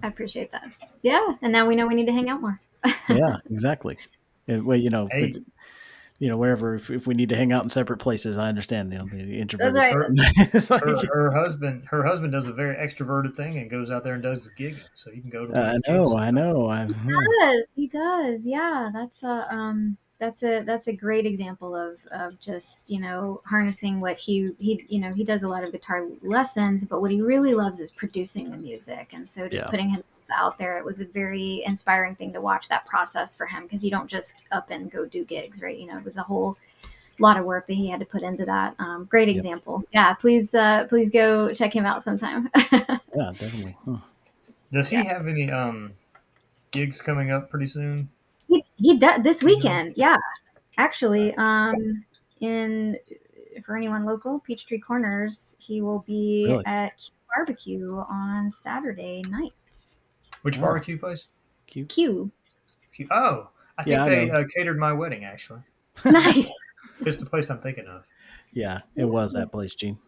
I appreciate that. Yeah, and now we know we need to hang out more. Yeah, exactly. Well, Hey. wherever, if we need to hang out in separate places, I understand. The introverted. That's right. Her husband does a very extroverted thing and goes out there and does the gigging, so you can go to. I know. He does. Yeah, that's a great example of just harnessing what he does a lot of guitar lessons, but what he really loves is producing the music, and so just putting himself out there. It was a very inspiring thing to watch that process for him, because you don't just up and go do gigs, right? It was a whole lot of work that he had to put into that. Great example. Yeah, please go check him out sometime. Yeah, definitely. Huh. Does he have any gigs coming up pretty soon? He does this weekend. Yeah, actually, in for anyone local, Peachtree Corners, he will be Really? at Barbecue on Saturday night. Which barbecue place? Q. Oh, I think they catered my wedding, actually. Nice. It's the place I'm thinking of. Yeah, it was that place, Gene.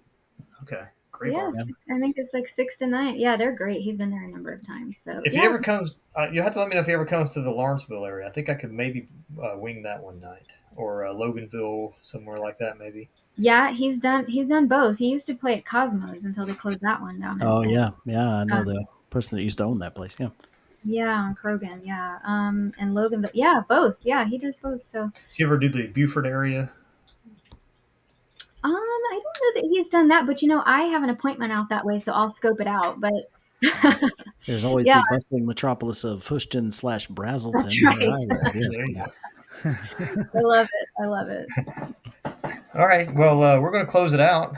Okay, great. Yeah, I think it's like 6 to 9. Yeah, they're great. He's been there a number of times. So if he ever comes, you'll have to let me know if he ever comes to the Lawrenceville area. I think I could maybe wing that one night, or Loganville, somewhere like that, maybe. Yeah, he's done both. He used to play at Cosmos until they closed that one down. Oh yeah, I know the person that used to own that place. Yeah. Yeah, on Krogan. Yeah, and Loganville. Yeah, both. Yeah, he does both. So. Does he ever do the Buford area? I don't know that he's done that, but I have an appointment out that way, so I'll scope it out. But there's always the bustling metropolis of Houston/Brazelton. That's right. I love it. All right. Well, we're going to close it out.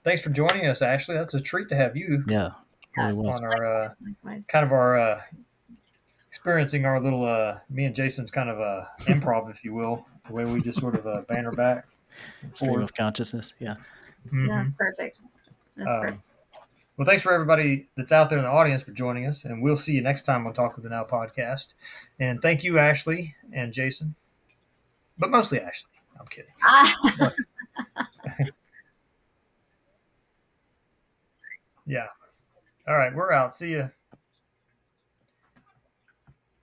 Thanks for joining us, Ashley. That's a treat to have you. Yeah. Really on our kind of our experiencing our little me and Jason's kind of improv, if you will, the way we just sort of banter back. Stream of consciousness. Yeah. Mm-hmm. That's perfect. Perfect. Well, thanks for everybody that's out there in the audience for joining us, and we'll see you next time on Talk with the Now podcast. And thank you, Ashley and Jason, but mostly Ashley. I'm kidding. Yeah. All right, we're out. See you.